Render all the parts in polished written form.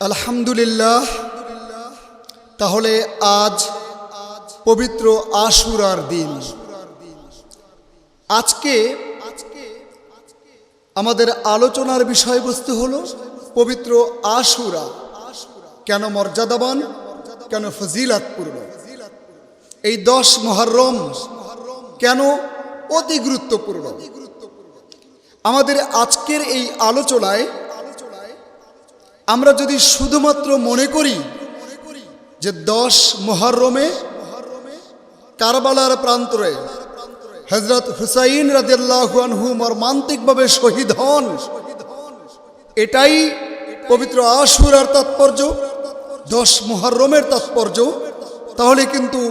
আলহামদুলিল্লাহ। তাহলে আজ পবিত্র আশুরার দিন। আজকে আমাদের আলোচনার বিষয়বস্তু হলো পবিত্র আশুরা কেন মর্যাদাবান, কেন ফজিলাতপূর্ণ। এই 10 মুহররম কেন অতি গুরুত্বপূর্ণ। আমাদের আজকের এই আলোচনায় আমরা যদি শুধুমাত্র মনে করি যে 10 মুহররমে কারবালার প্রান্তরে হযরত হুসাইন রাদিয়াল্লাহু আনহু মর্মান্তিকভাবে শহীদ হন, এটাই পবিত্র আশুরার তাৎপর্য, 10 মুহররমের তাৎপর্য, তাহলে কিন্তু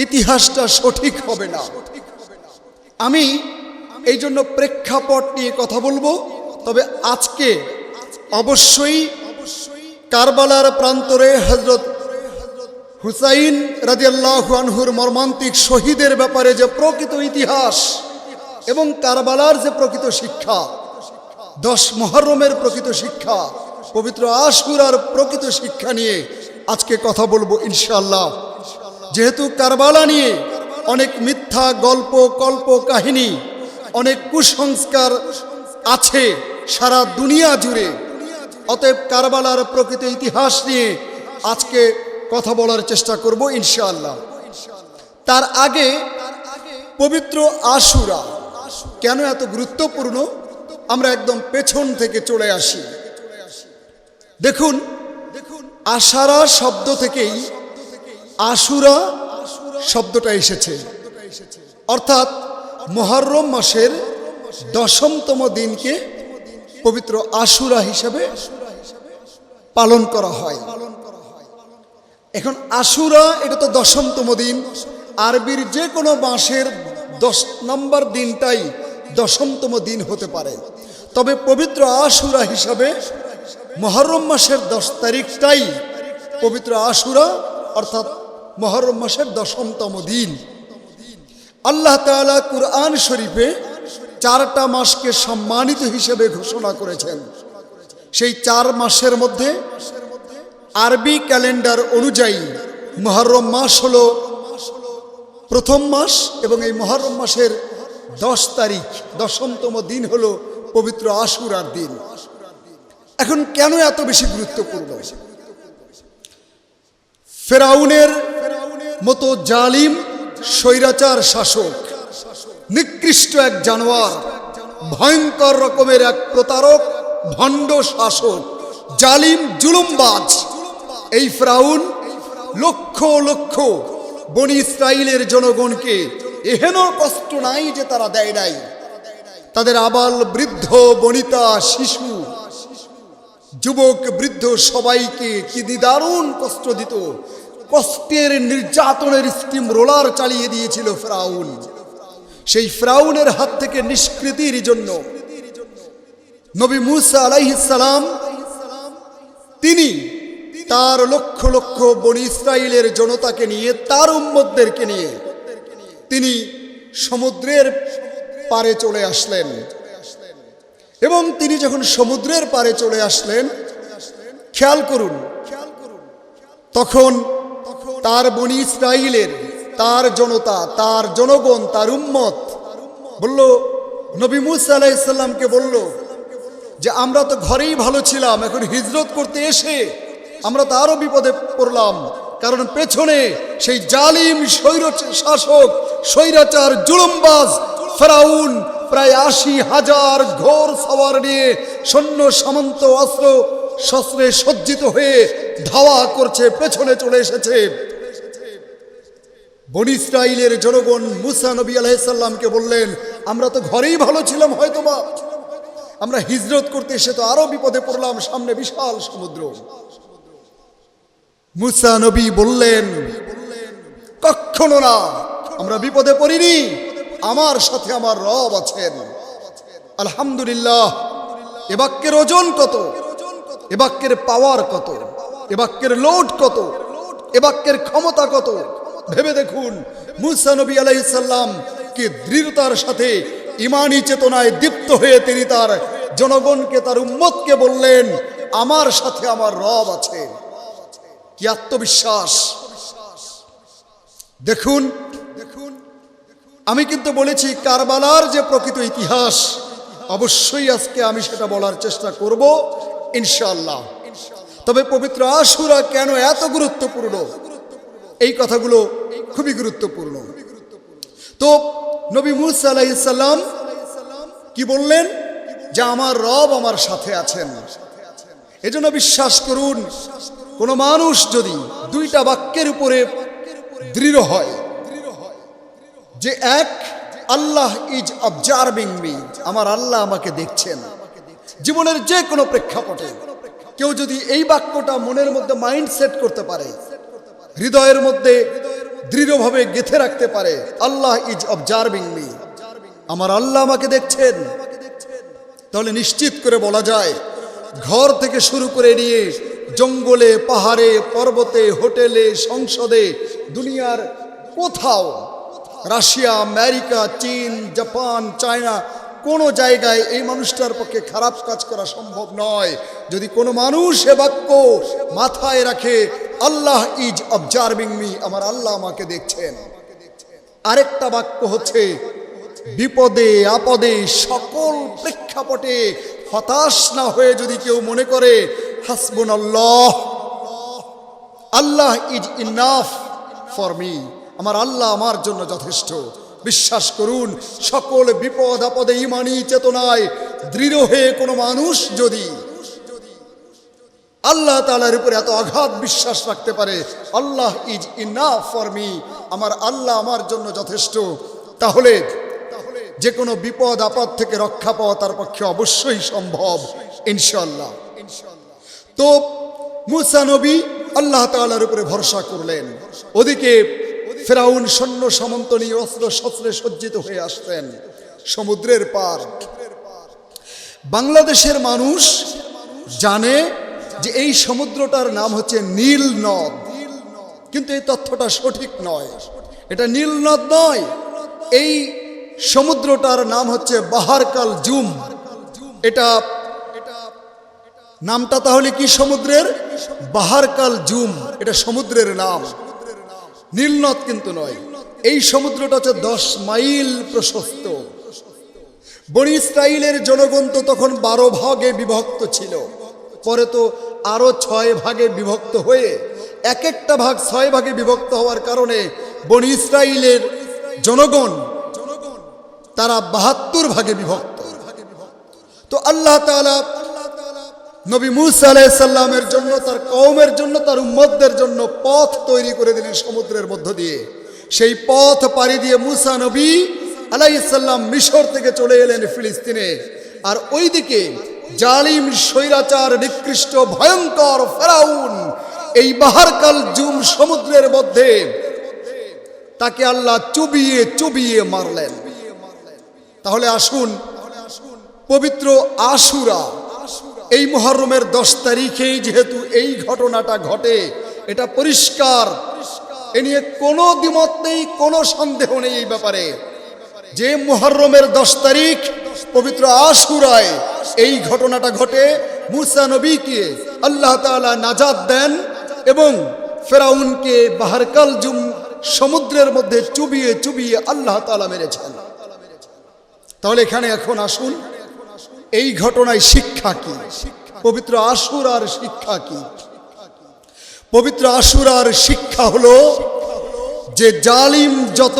ইতিহাসটা সঠিক হবে না। আমি এই জন্য প্রেক্ষাপট নিয়ে কথা বলবো। তবে আজকে অবশ্যই কারবালার প্রান্তরে হযরত হুসাইন রাদিয়াল্লাহু আনহুর মর্মান্তিক শহীদের ব্যাপারে যে প্রকৃত ইতিহাস এবং কারবালার যে প্রকৃত শিক্ষা, 10 মুহররমের প্রকৃত শিক্ষা, পবিত্র আশুরার প্রকৃত শিক্ষা নিয়ে আজকে কথা বলবো ইনশাআল্লাহ। যেহেতু কারবালা নিয়ে অনেক মিথ্যা গল্প কল্প কাহিনী, অনেক কুসংস্কার আছে সারা দুনিয়া জুড়ে, অতএব কারবালার প্রকৃত ইতিহাস নিয়ে আজকে কথা বলার চেষ্টা করব ইনশাআল্লাহ। তার আগে পবিত্র আশুরা কেন এত গুরুত্বপূর্ণ, আমরা একদম পেছন থেকে চলে আসি। দেখুন, আশারা শব্দ থেকেই আশুরা শব্দটা এসেছে, অর্থাৎ মুহররম মাসের 10তম দিনকে পবিত্র আশুরা হিসেবে পালন করা হয়। এখন আশুরা এটা তো 10তম দিন, আরবির যে কোনো মাসের 10 নম্বর দিনটাই 10তম দিন হতে পারে। তবে পবিত্র আশুরা হিসাবে মুহররম মাসের 10 তারিখটাই পবিত্র আশুরা, অর্থাৎ মুহররম মাসের 10তম দিন। আল্লাহ তাআলা কুরআন শরীফে 4টা মাসকে সম্মানিত হিসেবে ঘোষণা করেছেন। সেই 4 মাসের মধ্যে আরবি ক্যালেন্ডার অনুযায়ী মুহররম মাস হলো প্রথম মাস, এবং এই মুহররম মাসের 10 তারিখ 10তম দিন হলো পবিত্র আশুরার দিন। এখন কেন এত বেশি গুরুত্বপূর্ণ? ফেরাউনের মতো জালিম স্বৈরাচার শাসক, নিকৃষ্ট এক জানোয়ার, ভয়ঙ্কর রকমের এক প্রতারক, ভণ্ড শাসক, জালিম জুলুমবাজ এই ফেরাউন লক্ষ লক্ষ বনি ইসরাইলের জনগণকে এহেন কষ্ট নাই যে তারা দেয় নাই। তাদের আবাল বৃদ্ধ বনিতা শিশু যুবক বৃদ্ধ সবাইকে কি দারুণ কষ্ট দিত। কষ্টের নির্যাতনের স্টিম রোলার চালিয়ে দিয়েছিল ফেরাউন। সেই ফেরাউনের হাত থেকে নিষ্কৃতির জন্য নবী মুসা আলাইহিস সালাম তিনি তার লক্ষ লক্ষ বনি ইসরাইলের জনতাকে নিয়ে, তার উম্মতদেরকে নিয়ে তিনি সমুদ্রের পারে চলে আসলেন। এবং তিনি যখন সমুদ্রের পারে চলে আসলেন, খেয়াল করুন, তখন তার বনি ইসরাইলের, তার জনতা, তার জনগণ, তার উম্মত বলল, নবী মুসা আলাইহিস সালামকে বলল যে আমরা তো ঘরেই ভালো ছিলাম, এখন হিজরত করতে এসে আমরা তো আরো বিপদে পড়লাম, কারণ পেছনে সেই জালিম শাসক স্বৈরাচার জুলুমবাজ ফেরাউন প্রায় 80,000 ঘোড় সওয়ার নিয়ে সৈন্য সামন্ত অস্ত্র শস্ত্রে সজ্জিত হয়ে ধাওয়া করছে, পেছনে চলে এসেছে। বনি ইসরাইলের জনগণ মুসা নবী আলাইহিস সালামকে বললেন, আমরা তো ঘরেই ভালো ছিলাম, হয়তোবা আমরা হিজরত করতে এসে তো আরো বিপদে পড়লাম, সামনে বিশাল সমুদ্র। মুসা নবী বললেন, কখনো না, আমরা বিপদে পড়িনি, আমার সাথে আমার রব আছেন। আলহামদুলিল্লাহ। এ বাক্যের ওজন কত, এ বাক্যের পাওয়ার কত, এ বাক্যের লোড কত, এ বাক্যের ক্ষমতা কত, ভেবে দেখুন। মুসা নবী আলাইহিস সালাম কি দৃঢ়তার সাথে ইমানি চেতনায় দীপ্ত হয়ে তিনি তার জনগণকে, তার উম্মতকে বললেন, আমার সাথে আমার রব আছে। কি আত্মবিশ্বাস! দেখুন, আমি কিন্তু বলেছি কারবালার যে প্রকৃত ইতিহাস, অবশ্যই আজকে আমি সেটা বলার চেষ্টা করব ইনশাআল্লাহ। তবে পবিত্র আশুরা কেন এত গুরুত্বপূর্ণ, এই কথাগুলো খুবই গুরুত্বপূর্ণ। তো নবী মুসা আলাইহিস সালাম কি বললেন? যে আমার রব আমার সাথে আছেন। এজন্য বিশ্বাস করুন, কোন মানুষ যদি দুইটা বাক্যের উপরে দৃঢ় হয় যে এক, আল্লাহ ইজ অবজার্ভিং মি, আমার আল্লাহ আমাকে দেখছেন, জীবনের যে কোনো প্রেক্ষাপটে কেউ যদি এই বাক্যটা মনের মধ্যে মাইন্ড সেট করতে পারে, হৃদয়ের মধ্যে দৃঢ়ভাবে গেঁথে রাখতে পারে, আল্লাহ ইজ অবজার্ভিং মি, আমার আল্লাহ আমাকে দেখছেন, তাহলে নিশ্চিত করে বলা যায় ঘর থেকে শুরু করে নিয়ে জঙ্গলে, পাহাড়ে, পর্বতে, হোটেলে, সংসদে, দুনিয়ার কোথাও, রাশিয়া, আমেরিকা, চীন, জাপান, চায়না, কোনো জায়গায় এই মানুষটার পক্ষে খারাপ কাজ করা সম্ভব নয় যদি কোনো মানুষ এ বাক্য মাথায় রাখে, আল্লাহ ইজ অবজার্ভিং মি, আমার আল্লাহ আমাকে দেখছেন। আরেকটা বাক্য হচ্ছে বিপদে আপদে সকল প্রেক্ষাপটে হতাশ না হয়ে যদি কেউ মনে করে হাসবুনাল্লাহ, আল্লাহ ইজ ইনাফ ফর মি, আমার আল্লাহ আমার জন্য যথেষ্ট। বিশ্বাস করুন, সকল বিপদ আপদে ঈমানি চেতনায় দৃঢ় হয়ে কোনো মানুষ যদি আল্লাহ তাআলার উপরে এত অগাধ বিশ্বাস রাখতে পারে, আল্লাহ ইজ ইনাফ ফর মি, আমার আল্লাহ আমার জন্য যথেষ্ট, তাহলে যে কোনো বিপদ আপদ থেকে রক্ষা পাওয়া তার পক্ষে অবশ্যই সম্ভব ইনশাআল্লাহ। তো মুসা নবী আল্লাহ তাআলার উপরে ভরসা করলেন। ওদিকে ফেরাউন সৈন্য সামন্ত নিয়ে অস্ত্র শস্ত্রে সজ্জিত হয়ে আসতেন সমুদ্রের পার। বাংলাদেশের মানুষ জানে যে এই সমুদ্রটার নাম হচ্ছে নীল নদ, কিন্তু এই তথ্যটা সঠিক নয়। এটা নীল নদ নয়, এই সমুদ্রটার নাম হচ্ছে বাহার কাল জুম। এটা নামটা তাহলে কি সমুদ্রের? বাহার কাল জুম, এটা সমুদ্রের নাম, নীল নদ কিন্তু নয়। এই সমুদ্রটা হচ্ছে 10 মাইল প্রশস্ত। বনি ইসরাইলের জনগণ তো তখন 12 ভাগে বিভক্ত ছিল, পরে তো আরো 6 ভাগে বিভক্ত হয়ে এক একটা ভাগ 6 ভাগে বিভক্ত হওয়ার কারণে বনি ইসরাইলের জনগণ তারা 72 ভাগে বিভক্ত। তো আল্লাহ তাআলা নবী মুসা আলাইহিস সালামের জন্য, তার কওমের জন্য, তার উম্মতদের জন্য পথ তৈরি করে দিলেন সমুদ্রের মধ্য দিয়ে। সেই পথ পাড়ি দিয়ে মুসা নবী আলাইহিস সালাম মিশর থেকে চলে এলেন ফিলিস্তিনে। আর ওইদিকে জালিম, স্বৈরাচার, নিকৃষ্ট, ভয়ঙ্কর ফেরাউন এই বাহারকাল জুম সমুদ্রের মধ্যে তাকে আল্লাহ চুবিয়ে চুবিয়ে মারলেন। তাহলে আসুন, পবিত্র আশুরা এই মুহররমের 10 তারিখেই যেহেতু এই ঘটনাটা ঘটে, এটা পরিষ্কার, এ নিয়ে কোনো দ্বিমত নেই, কোনো সন্দেহ নেই এই ব্যাপারে যে মুহররমের 10 তারিখ পবিত্র আশুরায় এই ঘটনাটা ঘটে। মুসা নবীকে আল্লাহ তাআলা নাজাত দেন এবং ফেরাউনকে বাহারকাল জুম সমুদ্রের মধ্যে চুবিয়ে চুবিয়ে আল্লাহ তাআলা মেরেছেন। তাহলে এখানে এখন আসুন, এই ঘটনায় শিক্ষা কি? পবিত্র আশুরার শিক্ষা কি? পবিত্র আশুরার শিক্ষা হলো যে জালিম যত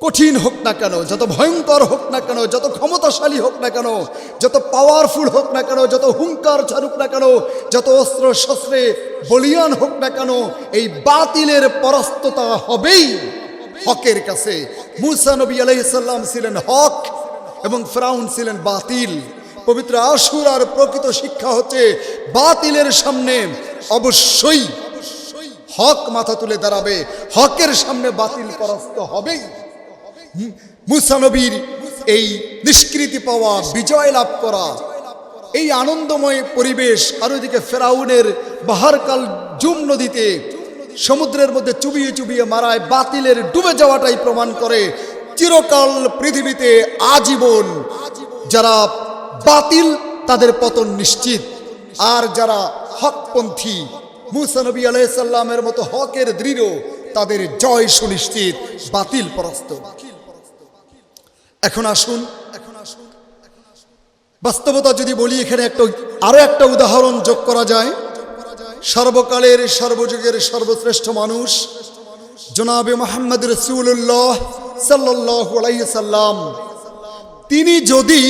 কঠিন হোক না কেন, যত ভয়ঙ্কর হোক না কেন, যত ক্ষমতাশালী হোক না কেন, যত পাওয়ারফুল হোক না কেন, যত হুঙ্কার ছাড়ুক না কেন, যত অস্ত্র শস্ত্রে বলিয়ান হোক না কেন, এই বাতিলের পরাস্ততা হবেই হকের কাছে। মুসা নবী আলাইহিস সালাম ছিলেন হক এবং ফেরাউন ছিলেন বাতিল। পবিত্র আশুরার প্রকৃত শিক্ষা হচ্ছে বাতিলের সামনে অবশ্যই হক মাথা তুলে দাঁড়াবে, হকের সামনে বাতিল পরাস্ত হবেই। মুসা নবীর এই নিষ্কৃতি পাওয়া, বিজয় লাভ করা, এই আনন্দময় পরিবেশ, আর ওইদিকে ফেরাউনের বাহারকাল জুম নদীতে সমুদ্রের মধ্যে চুবিয়ে চুবিয়ে মারায় বাতিলের ডুবে যাওয়াটাই প্রমাণ করে চিরকাল পৃথিবীতে আজীবন যারা বাতিল তাদের পতন নিশ্চিত। আর যারা হকপন্থী মুসা নবী আলাইহিস সালামের মতো হকের দৃঢ়, তাদের জয় সুনিশ্চিত, বাতিল পরাস্ত। এখন আসুন বাস্তবতা যদি বলি, এখানে আরো একটা উদাহরণ যোগ করা যায়। সর্বকালের সর্বযুগের সর্বশ্রেষ্ঠ মানুষ জনাবে মুহাম্মদ রাসূলুল্লাহ সাল্লাল্লাহু আলাইহি সাল্লাম, তিনি যদি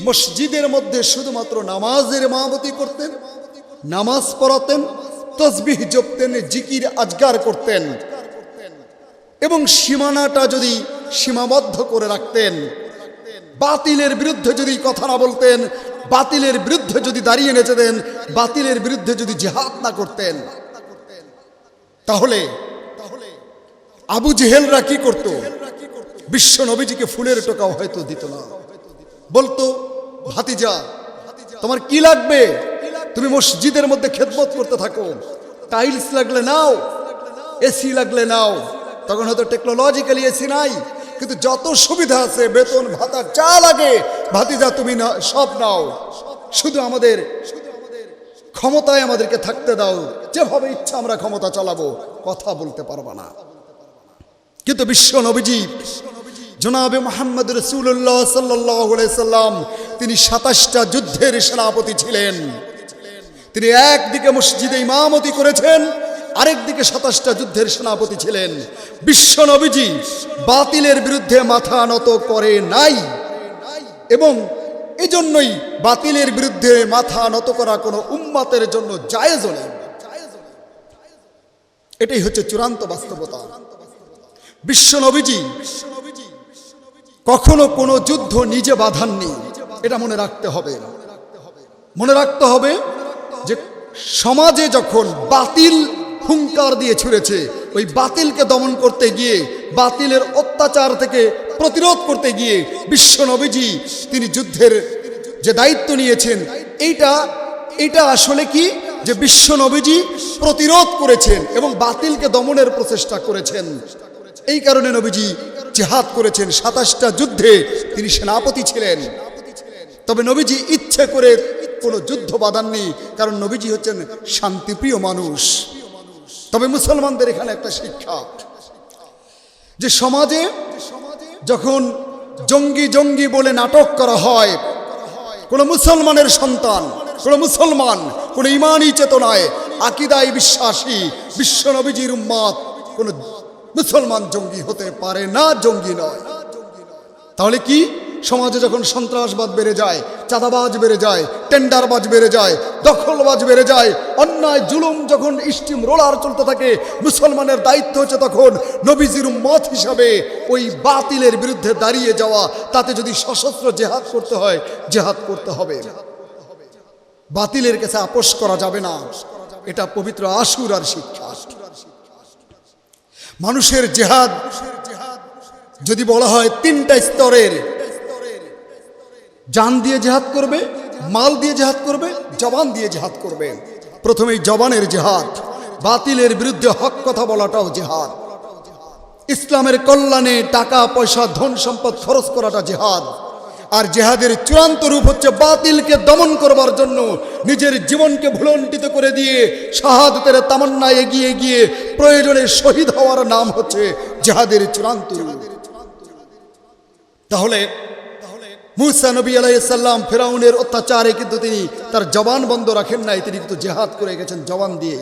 মসজিদের মধ্যে শুধুমাত্র নামাজের ইমামতি করতেন, নামাজ পড়াতেন, তাসবিহ জপতেন, জিকির আজগার করতেন এবং সীমানাটা যদি সীমাবদ্ধ করে রাখতেন, বাতিলের বিরুদ্ধে যদি কথা না বলতেন, বাতিলের বিরুদ্ধে যদি দাঁড়িয়ে নেচে দেন, বাতিলের বিরুদ্ধে যদি জিহাদ না করতেন, তাহলে আবু জেহেলরা কি করত? বিশ্ব নবীজিকে ফুলের টোকাও হয়তো দিত না। বলতো, ভাতিজা তোমার কি লাগবে, তুমি মসজিদের মধ্যে খেদমত করতে থাকো, টাইলস লাগলে নাও, এসি লাগলে নাও। তখন হয়তো টেকনোলজিক্যালি এসি নাই, কিন্তু যত সুবিধা আছে, বেতন ভাতা যা লাগে, ভাতিজা তুমি না সব নাও, শুধু আমাদের ক্ষমতায় আমাদেরকে থাকতে দাও, যেভাবে ইচ্ছা আমরা ক্ষমতা চালাবো, কথা বলতে পারবা না। কিন্তু বিশ্ব নবীজি জনাবে মুহাম্মদ রাসূলুল্লাহ সাল্লাল্লাহু আলাইহি সাল্লাম, তিনি 27টা যুদ্ধের সেনাপতি ছিলেন। তিনি একদিকে মসজিদে ইমামতি করেছেন, আরেকদিকে 27টা যুদ্ধের সেনাপতি ছিলেন। বিশ্ব নবীজি বাতিলের বিরুদ্ধে মাথা নত করে নাই, এবং এজন্যই বাতিলের বিরুদ্ধে মাথা নত করা কোনো উম্মতের জন্য জায়েজ নেই। এটাই হচ্ছে চূড়ান্ত বাস্তবতা। বিশ্ব নবীজি কখনো কোনো যুদ্ধ নিজে বাধাননি, এটা মনে রাখতে হবে। মনে রাখতে হবে যে সমাজে যখন বাতিল হুঙ্কার দিয়ে ছুড়েছে, ওই বাতিলকে দমন করতে গিয়ে, বাতিলের অত্যাচার থেকে প্রতিরোধ করতে গিয়ে বিশ্ব নবীজি তিনি যুদ্ধের যে দায়িত্ব নিয়েছেন, এইটা আসলে কি, যে বিশ্ব নবীজি প্রতিরোধ করেছেন এবং বাতিলকে দমনের প্রচেষ্টা করেছেন। এই কারণে নবীজি জিহাদ করেছেন, 27টা যুদ্ধে তিনি সেনাপতি ছিলেন। তবে নবীজি ইচ্ছে করে কোনো যুদ্ধ বাঁধাননি, কারণ নবীজি হচ্ছেন শান্তিপ্রিয় মানুষ। তবে মুসলমানদের এখানে একটা শিক্ষা, যে সমাজে যখন জঙ্গি জঙ্গি বলে নাটক করা হয়, কোন মুসলমানের সন্তান, কোন মুসলমান, কোন ইমানি চেতনায় আকীদায় বিশ্বাসী বিশ্ব নবীজির উম্মত, কোন মুসলমান জঙ্গি হতে পারে না, জঙ্গি নয়। তাহলে কি, সমাজে যখন সন্ত্রাসবাদ বেড়ে যায়, চাঁদাবাজ বেড়ে যায়, টেন্ডারবাজ বেড়ে যায়, দখলবাজ বেড়ে যায়, অন্যায় জুলুম যখন স্টিম রোলার চলতে থাকে, মুসলমানের দায়িত্ব হচ্ছে তখন নবীজির উম্মত হিসাবে ওই বাতিলের বিরুদ্ধে দাঁড়িয়ে যাওয়া। তাতে যদি সশস্ত্র জেহাদ করতে হয়, জেহাদ করতে হবে। বাতিলের কাছে আপোষ করা যাবে না। এটা পবিত্র আশুরার শিক্ষা। মানুষের জেহাদ যদি বলা হয় 3টা স্তরের, জান দিয়ে জেহাদ করবে, মাল দিয়ে জেহাদ করবে, জবান দিয়ে জেহাদ করবে। প্রথমেই জবানের জেহাদ, বাতিলের বিরুদ্ধে হক কথা বলাটাও জেহাদ। ইসলামের কল্যাণে টাকা পয়সা ধন সম্পদ খরচ করাটা জেহাদ। আর জেহাদের চূড়ান্ত রূপ হচ্ছে বাতিলকে দমন করবার জন্য নিজের জীবনকে ভুলণ্ঠিত করে দিয়ে শাহাদাতের তামান্নায় এগিয়ে গিয়ে প্রয়োজনে শহীদ হওয়ার নাম হচ্ছে জেহাদের চূড়ান্ত রূপ। তাহলে মুসা নবী আলাইহিস সালাম ফিরাউনের অত্যাচারে কিন্তু তিনি তার জবান বন্ধ রাখেন নাই, তিনি কিন্তু জেহাদ করে গেছেন জবান দিয়ে।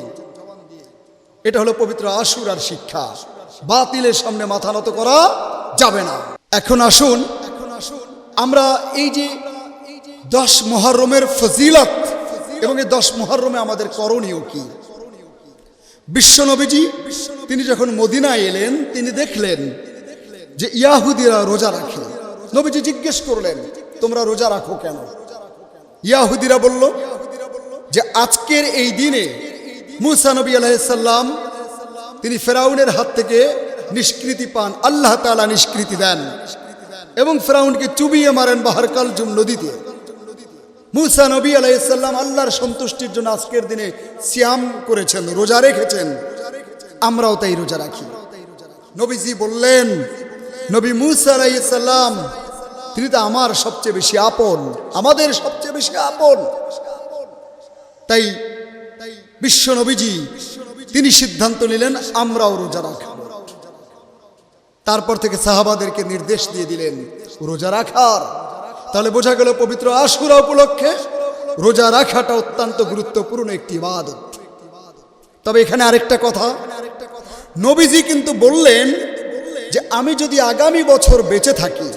এটা হলো পবিত্র আশুরার শিক্ষা। বাতিলের সামনে মাথা নত করা যাবে না। এখন আসুন আমরা এই যে 10 মুহররমের ফজিলত এবং এই 10 মুহররমে আমাদের করণীয় কি। বিশ্ব নবীজি তিনি যখন মদিনায় এলেন, তিনি দেখলেন যে ইয়াহুদিরা রোজা রাখে। নবীজি জিজ্ঞেস করলেন, তোমরা রোজা রাখো কেন? ইয়াহুদিরা বলল যে আজকের এই দিনে মুসা নবী আলাইহিস সালাম তিনি ফেরাউনের হাত থেকে নিষ্কৃতি পান, আল্লাহ তাআলা নিষ্কৃতি দেন এবং ফেরাউনকে চুবিয়ে মারেন বাহর কালজুম নদীতে। মুসা নবী আলাইহিস সালাম আল্লাহর সন্তুষ্টির জন্য আজকের দিনে সিয়াম করেছেন, রোজা রেখেছেন। আমরাও তাই রোজা রাখি। নবীজি বললেন, নবী মুসা আলাইহিস সালাম তিনি তো আমার সবচেয়ে বেশি আপন, আমাদের সবচেয়ে বেশি আপন। তাই বিশ্ব নবীজি তিনি সিদ্ধান্ত নিলেন আমরাও রোজা রাখব। তারপর থেকে সাহাবাদেরকে নির্দেশ দিয়ে দিলেন রোজা রাখার। তাহলে বোঝা গেল পবিত্র আশুরা উপলক্ষে রোজা রাখাটা অত্যন্ত গুরুত্বপূর্ণ একটি ইবাদত। তবে এখানে আরেকটা কথা, নবীজি কিন্তু বললেন যে আমি যদি আগামী বছর বেঁচে থাকি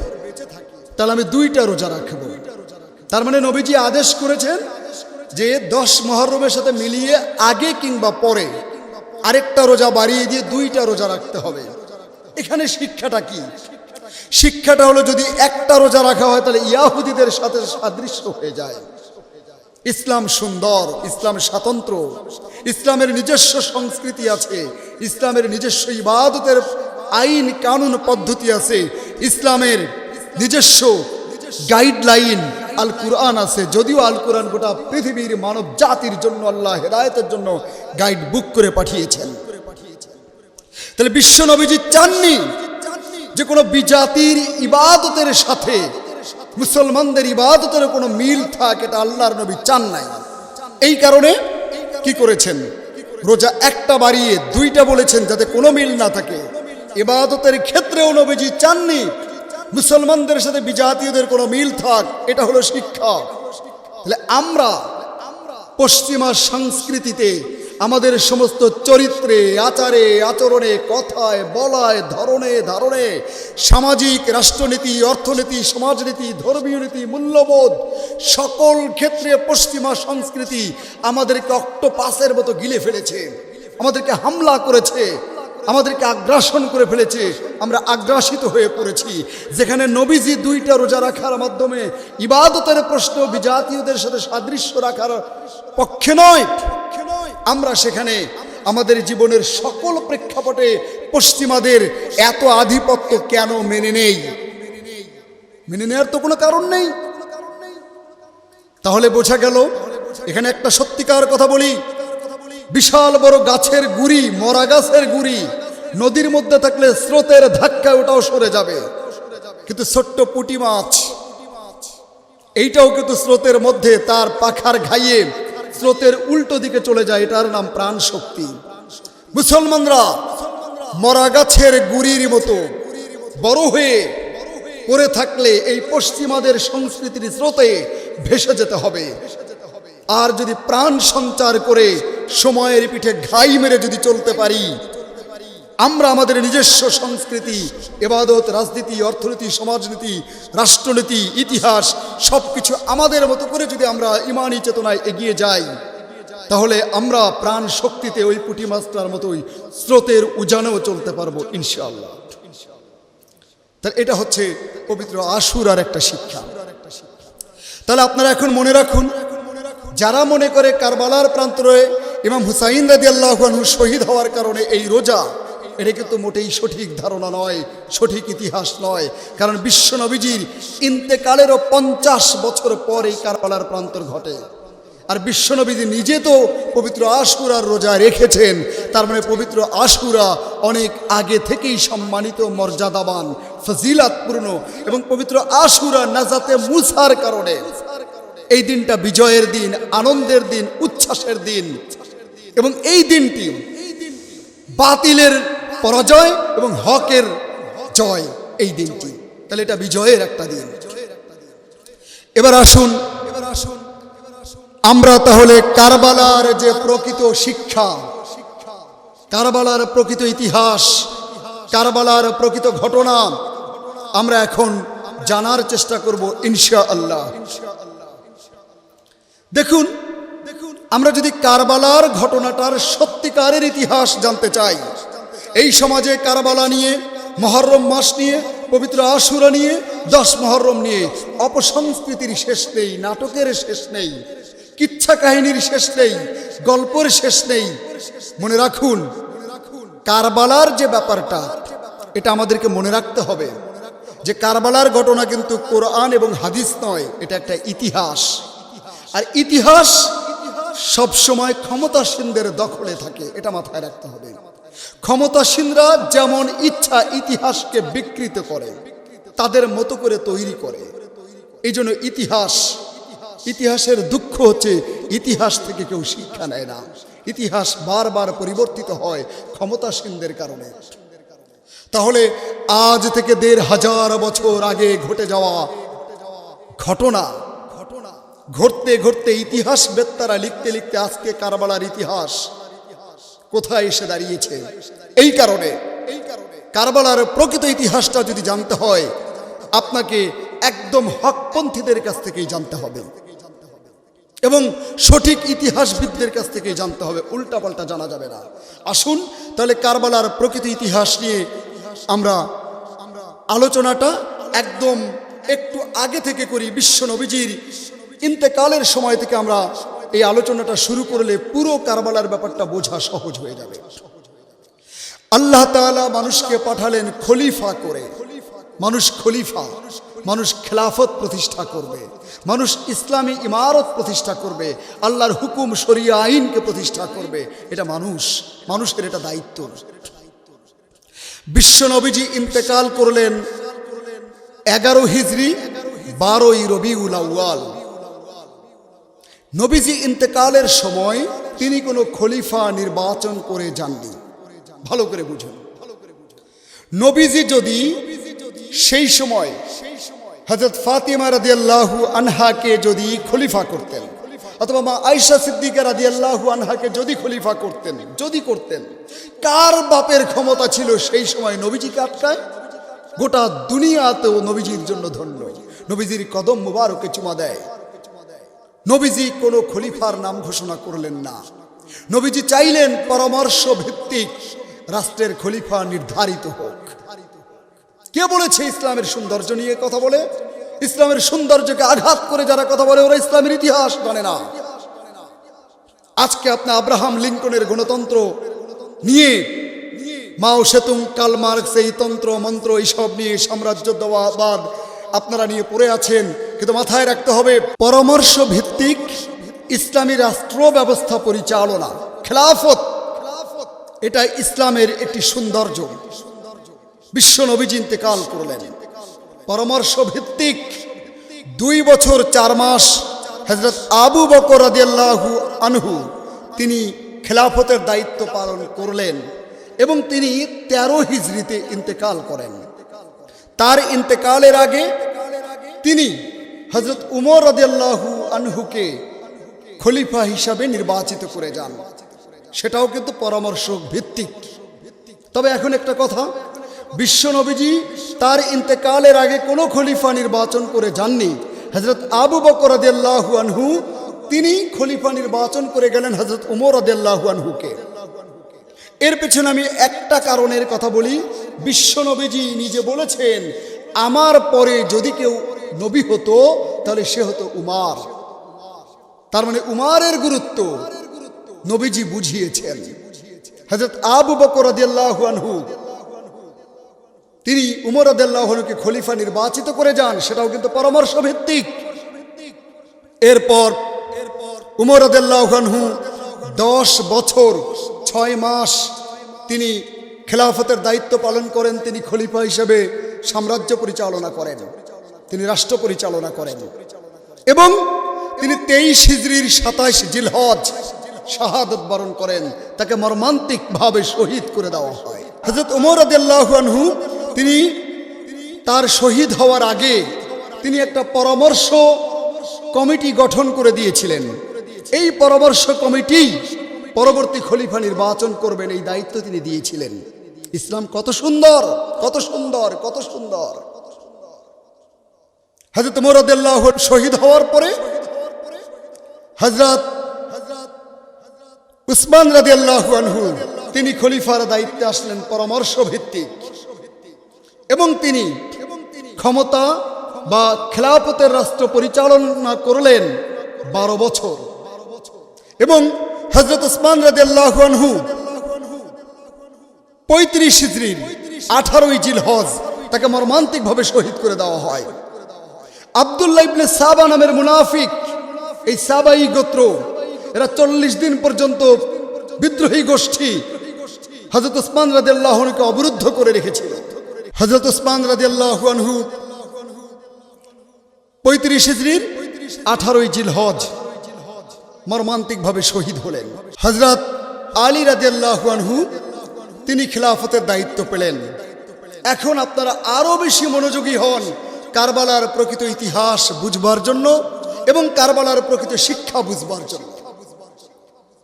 তাহলে আমি 2টা রোজা রাখব। তার মানে নবীজি আদেশ করেছেন যে 10 মুহররমের সাথে মিলিয়ে আগে কিংবা পরে আরেকটা রোজা বাড়িয়ে দিয়ে 2টা রোজা রাখতে হবে। এখানে শিক্ষাটা কি? শিক্ষাটা হলো যদি একটা রোজা রাখা হয় তাহলে ইয়াহুদীদের সাথে সাদৃশ্য হয়ে যায়। ইসলাম সুন্দর, ইসলাম স্বতন্ত্র, ইসলামের নিজস্ব সংস্কৃতি আছে, ইসলামের নিজস্ব ইবাদতের আইন কানুন পদ্ধতি আছে, ইসলামের নিজস্ব গাইডলাইন আল কুরআন আছে। যদিও আল কুরআন গোটা পৃথিবীর মানব জাতির জন্য আল্লাহ হেদায়েতের জন্য গাইড বুক করে পাঠিয়েছেন। তাহলে বিশ্ব নবীজি চাননি যে কোনো বিজাতির ইবাদতের সাথে মুসলমানদের ইবাদতের কোনো মিল থাক, এটা আল্লাহর নবী চান নাই। এই কারণে কি করেছেন? রোজা একটা বাড়িয়ে 2টা বলেছেন যাতে কোনো মিল না থাকে। ইবাদতের ক্ষেত্রেও নবীজি চাননি মুসলমানদের সাথে বিজাতীয়দের কোনো মিল থাক, এটা হলো শিক্ষা। তাহলে আমরা পশ্চিমা সংস্কৃতিতে আমাদের সমস্ত চরিত্রে, আচারে, আচরণে, কথায়, বলায়, ধরনে ধারণে, সামাজিক রাষ্ট্রনীতি, অর্থনীতি, সমাজনীতি, ধর্মীয় নীতি, মূল্যবোধ সকল ক্ষেত্রে পশ্চিমা সংস্কৃতি আমাদেরকে অক্টোপাসের মতো গিলে ফেলেছে, আমাদেরকে হামলা করেছে, আমাদেরকে আগ্রাসন করে ফেলেছে। আমরা আগ্রাসিত হয়ে পড়েছি। যেখানে নবীজি 2টা রোজা রাখার মাধ্যমে ইবাদতের প্রশ্ন বিজাতীয়দের সাথে সাদৃশ্য রাখার পক্ষে নয়, আমরা সেখানে আমাদের জীবনের সকল প্রেক্ষাপটে পশ্চিমাদের এত আধিপত্য কেন মেনে নেই? মেনে নেওয়ার তো কোনো কারণ নেই। তাহলে বোঝা গেল, এখানে একটা সত্যিকার কথা বলি, বিশাল বড় গাছের গুড়ি, মরা গাছের গুড়ি নদীর মধ্যে থাকলে স্রোতের ধাক্কায় ওটাও সরে যাবে, কিন্তু ছোট্ট পুঁটি মাছ এইটাও কিন্তু স্রোতের মধ্যে তার পাখার ঘাইয়ে স্রোতের উল্টো দিকে চলে যায়। এটার নাম প্রাণ শক্তি। মুসলমানরা মরা গাছের গুড়ির মতো বড় হয়ে পড়ে থাকলে এই পশ্চিমাদের সংস্কৃতির স্রোতে ভেসে যেতে হবে। আর যদি প্রাণ সঞ্চার করে সময়ের পিঠে ঘাই মেরে যদি চলতে পারি, আমরা আমাদের নিজস্ব সংস্কৃতি, ইবাদত, রাজনীতি, অর্থনীতি, সমাজনীতি, রাষ্ট্রনীতি, ইতিহাস সবকিছু আমাদের মতো করে যদি আমরা ইমানি চেতনায় এগিয়ে যাই, তাহলে আমরা প্রাণ শক্তিতে ওই পুঁটি মাছটার মতোই স্রোতের উজানেও চলতে পারবো ইনশাআল্লাহ। তাহলে এটা হচ্ছে পবিত্র আশুরার একটা শিক্ষা। তাহলে আপনারা এখন মনে রাখুন, যারা মনে করে কারবালার প্রান্তরে ইমাম হুসাইন রাদিয়াল্লাহু আনহু শহীদ হওয়ার কারণে এই রোজা, এটা কিন্তু মোটেই সঠিক ধারণা নয়, সঠিক ইতিহাস নয়। কারণ বিশ্ব নবীজির ইন্তেকালেরও 50 বছর পর এই কারবালার প্রান্তর ঘটে। আর বিশ্ব নবীজি নিজে তো পবিত্র আশুরার রোজা রেখেছেন। তার মানে পবিত্র আশুরা অনেক আগে থেকেই সম্মানিত, মর্যাদাবান, ফজিলাতপূর্ণ। এবং পবিত্র আশুরা নাজাতে মুসার কারণে এই দিনটা বিজয়ের দিন, আনন্দের দিন, উচ্ছ্বাসের দিন। এবং এই দিনটি বাতিলের পরাজয় এবং হকের জয়, এই দিনটি। তাহলে এটা বিজয়ের একটা দিন। এবার আসুন আমরা তাহলে কারবালার যে প্রকৃত শিক্ষা, কারবালার প্রকৃত ইতিহাস, কারবালার প্রকৃত ঘটনা আমরা এখন জানার চেষ্টা করব ইনশাআল্লাহ। দেখুন, আমরা যদি কারবালার ঘটনাটার সত্যিকারের ইতিহাস জানতে চাই, এই সমাজে কারবালা নিয়ে, মুহররম মাস নিয়ে, পবিত্র আশুরা নিয়ে, 10 মুহররম নিয়ে অপসংস্কৃতির শেষ নেই, নাটকের শেষ নেই, কিচ্ছা কাহিনীর শেষ নেই, গল্পের শেষ নেই। মনে রাখুন, কারবালার যে ব্যাপারটা, এটা আমাদেরকে মনে রাখতে হবে যে কারবালার ঘটনা কিন্তু কোরআন এবং হাদিস নয়, এটা একটা ইতিহাস। আর ইতিহাস সবসময় ক্ষমতাসীনদের দখলে থাকে, এটা মাথায় রাখতে হবে। ক্ষমতাসীনরা যেমন ইচ্ছা ইতিহাসকে বিকৃত করে, তাদের মতো করে তৈরি করে। এই জন্য ইতিহাসের দুঃখ হচ্ছে ইতিহাস থেকে কেউ শিক্ষা নেয় না। ইতিহাস বারবার পরিবর্তিত হয় ক্ষমতাসীনদের কারণে। তাহলে আজ থেকে ১৫০০ বছর আগে ঘটে যাওয়া ঘটনা ঘটতে ঘটতে ইতিহাস বেত্তারা লিখতে লিখতে আজকে কারবালার ইতিহাস কোথায় এসে দাঁড়িয়েছে। এই কারণে কারবালার প্রকৃত ইতিহাসটা যদি জানতে হয় আপনাকে একদম হকপন্থীদের কাছ থেকেই জানতে হবে এবং সঠিক ইতিহাসবিদদের কাছ থেকেই জানতে হবে, উল্টাপাল্টা জানা যাবে না। আসুন তাহলে কারবালার প্রকৃত ইতিহাস নিয়ে আমরা আলোচনাটা একদম একটু আগে থেকে করি। বিশ্ব নবীজির ইন্তেকালের সময় থেকে আমরা এই আলোচনাটা শুরু করলে পুরো কারবালার ব্যাপারটা বোঝা সহজ হয়ে যাবে। আল্লাহ তাআলা মানুষকে পাঠালেন খলিফা করে। মানুষ খেলাফত প্রতিষ্ঠা করবে, মানুষ ইসলামী ইমারত প্রতিষ্ঠা করবে, আল্লাহর হুকুম শরিয়া আইনকে প্রতিষ্ঠা করবে। এটা মানুষের এটা দায়িত্ব। বিশ্ব নবীজি ইন্তেকাল করলেন 11 হিজরি 12ই রবিউল আউয়াল। নবীজি ইন্তেকালের সময় তিনি কোনো খলিফা নির্বাচন করে যাননি। ভালো করে বুঝুন, নবীজি যদি সেই সময় হযরত ফাতিমা রাদিয়াল্লাহু আনহাকে যদি খলিফা করতেন অথবা মা আয়েশা সিদ্দিকা রাদিয়াল্লাহু আনহাকে যদি খলিফা করতেন, কার বাপের ক্ষমতা ছিল সেই সময় নবীজিকে আটকায়? গোটা দুনিয়াতেও নবীজির জন্য ধন্য, নবীজির কদম মুবারকে চুমা দেয়। নবীজি কোনো খলিফার নাম ঘোষণা করলেন না। নবীজি চাইলেন পরামর্শ ভিত্তিক রাষ্ট্রের খলিফা নির্ধারিত হোক। কে বলেছে ইসলামের সৌন্দর্য নিয়ে কথা বলে? ইসলামের সৌন্দর্যকে আঘাত করে যারা কথা বলে ওরা ইসলামের ইতিহাস জানে না। আজকে আপনি আব্রাহাম লিঙ্কনের গণতন্ত্র নিয়ে, মাও সেতুং, কার্ল মার্কস এই তন্ত্র মন্ত্র এইসব নিয়ে সাম্রাজ্যবাদ আপনারা নিয়ে পড়ে আছেন, কিন্তু মাথায় রাখতে হবে পরামর্শ ভিত্তিক ইসলামী রাষ্ট্র ব্যবস্থা পরিচালনা, খেলাফত, এটা ইসলামের একটি সৌন্দর্য। বিশ্ব নবীজি ইন্তেকাল করলেন পরামর্শ ভিত্তিক। 2 বছর 4 মাস হযরত আবু বকর রাদিয়াল্লাহু আনহু তিনি খেলাফতের দায়িত্ব পালন করলেন এবং তিনি 13 হিজরিতে ইন্তেকাল করেন। তার ইন্তেকালের আগে তিনি হযরত উমর রাদিয়াল্লাহু আনহুকে খলিফা হিসাবে নির্বাচিত করে যান। সেটাও কিন্তু পরামর্শ ভিত্তিক। তবে এখন একটা কথা, বিশ্ব নবীজি তার ইন্তেকালের আগে কোনো খলিফা নির্বাচন করে যাননি। হযরত আবু বকর রাদিয়াল্লাহু আনহু তিনি খলিফা নির্বাচন করে গেলেন হযরত উমর রাদিয়াল্লাহু আনহুকে। এর পেছনে আমি একটা কারণের কথা বলি। বিশ্ব নবীজি নিজে বলেছেন, আমার পরে যদি কেউ নবী হতো তাহলে সে হতো উমর। তার মানে উমরের গুরুত্ব নবীজি বুঝিয়েছেন। হযরত আবু বকর রাদিয়াল্লাহু আনহু তিনি উমর রাদিয়াল্লাহু আনহুকে খলিফা নির্বাচিত করে যান, সেটাও কিন্তু পরামর্শ ভিত্তিক। এরপর উমর রাদিয়াল্লাহু আনহু 10 বছর 6 মাস তিনি খেলাফতের দায়িত্ব পালন করেন। তিনি খলিফা হিসেবে সাম্রাজ্য পরিচালনা করেন, তিনি রাষ্ট্র পরিচালনা করেন এবং তিনি 23 হিজরির 27 জিলহজ শাহাদত বরণ করেন। তাকে মর্মান্তিকভাবে শহীদ করে দেওয়া হয়। হযরত উমর রাদিয়াল্লাহু আনহু তিনি তার শহীদ হওয়ার আগে তিনি একটা পরামর্শ কমিটি গঠন করে দিয়েছিলেন। এই পরামর্শ কমিটি পরবর্তী খলিফা নির্বাচন করবেন, এই দায়িত্ব তিনি দিয়েছিলেন। ইসলাম কত সুন্দর, কত সুন্দর, কত সুন্দর। হযরত উমর রাদিয়াল্লাহু আনহু শহীদ হওয়ার পরে হযরত উসমান রাদিয়াল্লাহু আনহু তিনি খলিফার দায়িত্বে আসলেন পরামর্শ ভিত্তিক এবং তিনি ক্ষমতা বা খেলাফতের রাষ্ট্র পরিচালনা করলেন 12 বছর এবং হযরত উসমান রাদিয়াল্লাহু আনহু 35 হিজরির 18 জিলহজ তাকে মর্মান্তিকভাবে শহীদ করে দেওয়া হয়। আব্দুল্লাহ ইবনে সাবা নামের মুনাফিক, এই সাবাই গোত্র, এরা 40 দিন পর্যন্ত বিদ্রোহী গোষ্ঠী হযরত উসমান রাদিয়াল্লাহু আনহুকে অবরুদ্ধ করে রেখেছিল। হযরত উসমান রাদিয়াল্লাহু আনহু 35 হিজরির 18 জিলহজ মর্মান্তিকভাবে শহীদ হলেন। হযরত আলী রাদিয়াল্লাহু আনহু তিনি খিলাফতের দায়িত্ব পেলেন। এখন আপনারা আরো বেশি মনোযোগী হন কারবালার প্রকৃত ইতিহাস বুঝবার জন্য এবং কারবালার প্রকৃত শিক্ষা বুঝবার জন্য।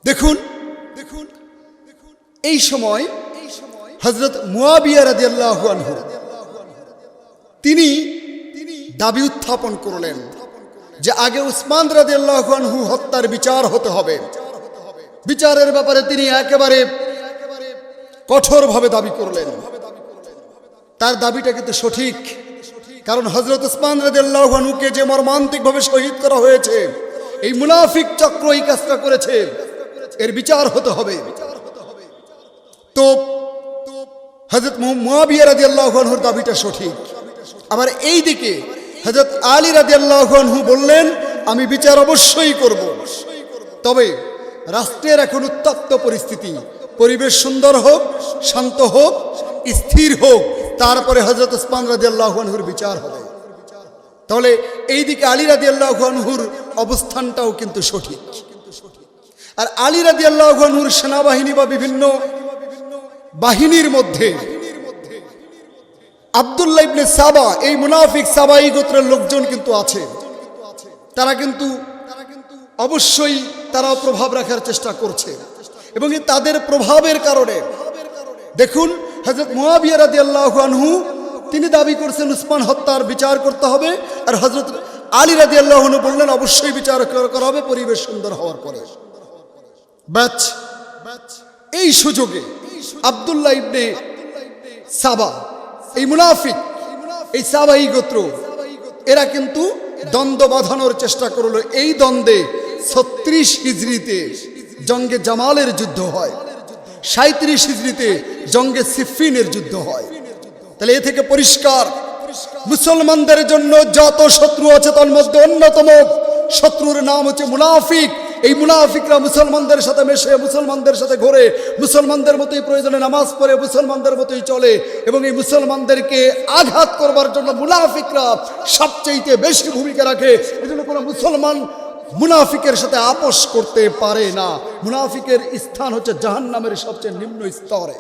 দেখুন এই সময় হযরত মুয়াবিয়া রাদিয়াল্লাহু আনহু তিনি দাবি উত্থাপন করলেন যে আগে উসমান রাদিয়াল্লাহু আনহু হত্যার বিচার হতে হবে। বিচারের ব্যাপারে তিনি একেবারে কঠোরভাবে দাবি করলেন। তার দাবিটা কিন্তু সঠিক, কারণ হযরত উসমান রাদিয়াল্লাহু আনহুকে যে মর্মান্তিকভাবে শহীদ করা হয়েছে, এই মুনাফিক চক্র এই কাজটা করেছে, এর বিচার হতে হবে। তো হযরত মুয়াবিয়া রাদিয়াল্লাহু আনহুর দাবিটা সঠিক। আবার এই দিকে হযরত আলী রাদিয়াল্লাহু আনহু বললেন আমি বিচার অবশ্যই করব, তবে রাষ্ট্রের এখন উত্তপ্ত পরিস্থিতি, পরিবেশ সুন্দর হোক, শান্ত হোক, স্থির হোক, তারপরে হযরত উসমান রাদিয়াল্লাহু আনহুর বিচার হবে। তাহলে এই দিকে আলী রাদিয়াল্লাহু আনহুর অবস্থানটাও কিন্তু সঠিক। আর আলী রাদিয়াল্লাহু আনহুর সেনাবাহিনী বা বিভিন্ন বাহিনীর মধ্যে আব্দুল্লাহ ইবনে সাবা, এই মুনাফিক সাবাই গোত্রের লোকজন কিন্তু আছে। তারা কিন্তু অবশ্যই তারাও প্রভাব রাখার চেষ্টা করছে, এবং তাদের প্রভাবের কারণে দেখুন হযরত মুয়াবিয়া রাদিয়াল্লাহু আনহু তিনি দাবি করছেন উসমান হত্যার বিচার করতে হবে, আর হযরত আলী রাদিয়াল্লাহু আনহু বললেন অবশ্যই বিচার করা হবে পরিবেশ সুন্দর হওয়ার পরে। এই সুযোগে আব্দুল্লাহ ইবনে সাবা, এই মুনাফিক, এই সাবাই গোত্র, এরা কিন্তু দ্বন্দ্ব বাঁধানোর চেষ্টা করলো। এই দ্বন্দ্বে 36 হিজরিতে জঙ্গে জামালের যুদ্ধ হয়, 37 হিজরিতে জঙ্গে সিফিনের যুদ্ধ হয়। তাহলে এ থেকে পরিষ্কার মুসলমানদের জন্য যত শত্রু আছে তার মধ্যে অন্যতম শত্রুর নাম হচ্ছে মুনাফিক। এই মুনাফিকরা মুসলমানদের সাথে মেশে, মুসলমানদের সাথে ঘোরে, মুসলমানদের মতোই প্রয়োজনে নামাজ পড়ে, মুসলমানদের মতোই চলে, এবং এই মুসলমানদেরকে আঘাত করবার জন্য মুনাফিকরা সবচেয়ে বেশি ভূমিকা রাখে। এজন্য কোনো মুসলমান মুনাফিকের সাথে আপোষ করতে পারে না। মুনাফিকের স্থান হচ্ছে জাহান্নামের সবচেয়ে নিম্ন স্তরে।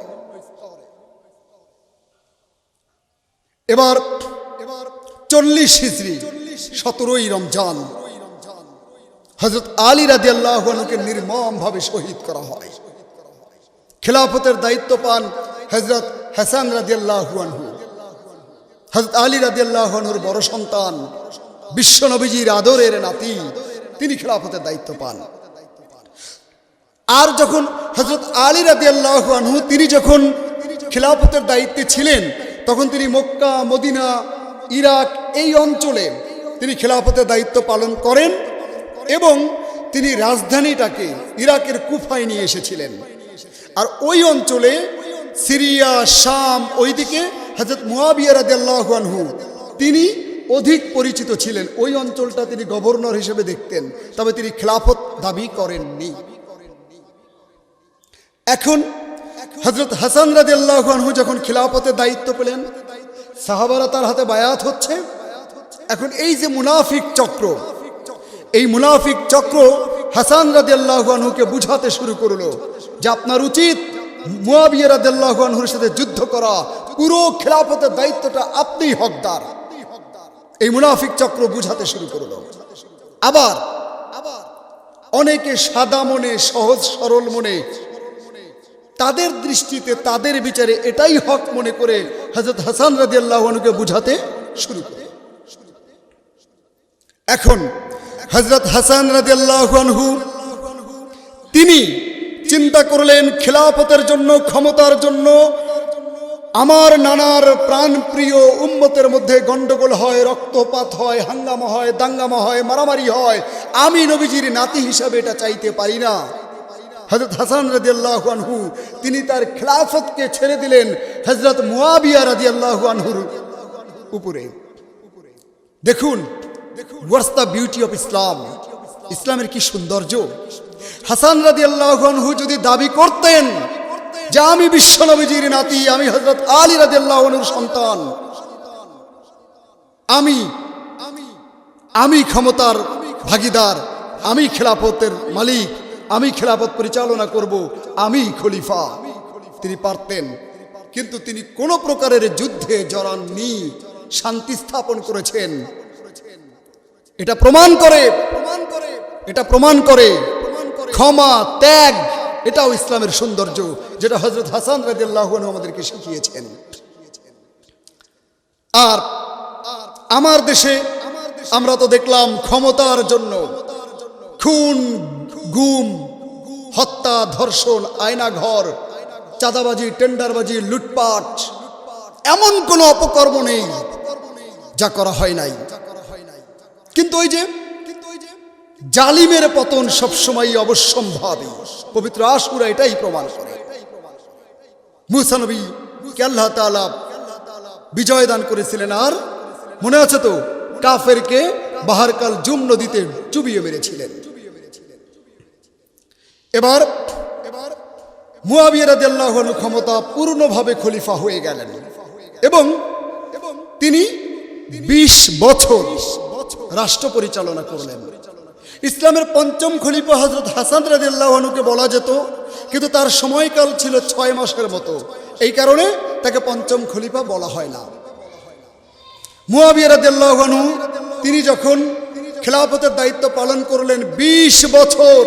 এবার 40 হিজরি 17ই রমজান হযরত আলী রাদিয়াল্লাহু আনহুকে নির্মমভাবে শহীদ করা হয়। খেলাফতের দায়িত্ব পান হযরত হাসান রাদিয়াল্লাহু আনহু। হযরত আলী রাদিয়াল্লাহু আনহুর বড় সন্তান, বিশ্ব নবীজির আদরের নাতি, তিনি খেলাফতের দায়িত্ব পান। আর যখন হযরত আলী রাদিয়াল্লাহু আনহু তিনি যখন খেলাফতের দায়িত্বে ছিলেন, তখন তিনি মক্কা, মদিনা, ইরাক এই অঞ্চলে তিনি খেলাফতের দায়িত্ব পালন করেন, এবং তিনি রাজধানীটাকে ইরাকের কুফায় নিয়ে এসেছিলেন। আর ওই অঞ্চলে সিরিয়া, শাম, ওইদিকে হযরত মুয়াবিয়া রাদিয়াল্লাহু আনহু তিনি অধিক পরিচিত ছিলেন। ওই অঞ্চলটা তিনি গভর্নর হিসেবে দেখতেন, তবে তিনি খেলাফত দাবি করেননি। এখন হযরত হাসান রাদিয়াল্লাহু আনহু যখন খেলাফতের দায়িত্ব পেলেন, সাহাবারা তার হাতে বায়াত হচ্ছে। এখন এই যে মুনাফিক চক্র, এই মুনাফিক চক্র হাসান রাদিয়াল্লাহু আনহুকে বুঝাতে শুরু করলো যে আপনার উচিত মুয়াবিয়া রাদিয়াল্লাহু আনহুর সাথে যুদ্ধ করা, পুরো খেলাফতের দায়িত্বটা আপনিই হকদার। এই মুনাফিক চক্র বুঝাতে শুরু করলো। আবার অনেকে সাদা মনে, সহজ সরল মনে, তাদের দৃষ্টিতে, তাদের বিচারে এটাই হক মনে করে হযরত হাসান রাদিয়াল্লাহু আনহুকে বুঝাতে শুরু করে। এখন হযরত হাসান রাদিয়াল্লাহু আনহু তিনি চিন্তা করলেন খেলাফতের জন্য, ক্ষমতার জন্য আমার নানার প্রাণপ্রিয় উম্মতের মধ্যে গন্ডগোল হয়, রক্তপাত হয়, হাঙ্গামা হয়, দাঙ্গামা হয়, মারামারি হয়, আমি নবীজির নাতি হিসাবে এটা চাইতে পারি না। হযরত হাসান রাদিয়াল্লাহু আনহু তিনি তার খেলাফতকে ছেড়ে দিলেন হযরত মুয়াবিয়া রাদিয়াল্লাহু আনহুর উপরে। দেখুন, what's the beauty of Islam, ইসলামের কি সৌন্দর্য। হাসান রাদিয়াল্লাহু আনহু যদি দাবি করতেন যে আমি বিশ্ব নবীজির নাতি, আমি হযরত আলী রাদিয়াল্লাহু আনহুর সন্তান, আমি ক্ষমতার ভাগীদার, আমি খেলাফতের মালিক, আমি খেলাফত পরিচালনা করব, আমি খলিফা। তিনি পারতেন, কিন্তু তিনি কোনো প্রকারের যুদ্ধে জড়াননি, শান্তি স্থাপন করেছেন। এটা প্রমাণ করে ক্ষমা, ত্যাগ, এটাও ইসলামের সৌন্দর্য, যেটা হযরত হাসান রাদিয়াল্লাহু আনহু আমাদেরকে শিখিয়েছেন। আর আমার দেশে আমরা তো দেখলাম ক্ষমতার জন্য খুন, গুম, হত্যা, ধর্ষণ, আয়নাঘর, চাঁদাবাজি, টেন্ডারবাজি, লুটপাট, এমন কোনো অপকর্ম নেই যা করা হয় নাই। কিন্তু ওই যে জালিমের পতন সবসময় অবশ্যম্ভাবী। পবিত্র আশুরা এটাই প্রমাণ করে। মুসা নবীকে আল্লাহ তাআলা বিজয় দান করেছিলেন, আর মনে আছে তো কাফেরকে বাহারকাল জুম নদীতে চুবিয়ে মেরেছিলেন। এবার মুয়াবিয়া রাদিয়াল্লাহু আনহু ক্ষমতা পূর্ণভাবে খলিফা হয়ে গেলেন এবং তিনি 20 বছর রাষ্ট্র পরিচালনা করলেন। ইসলামের পঞ্চম খলিফা হযরত হাসান রাদিয়াল্লাহু আনহুকে বলা যেত, কিন্তু তার সময়কাল ছিল 6 মাসের মতো, এই কারণে তাকে পঞ্চম খলিফা বলা হয় না। মুয়াবিয়া রাদিয়াল্লাহু আনহু তিনি যখন খেলাফতের দায়িত্ব পালন করলেন 20 বছর,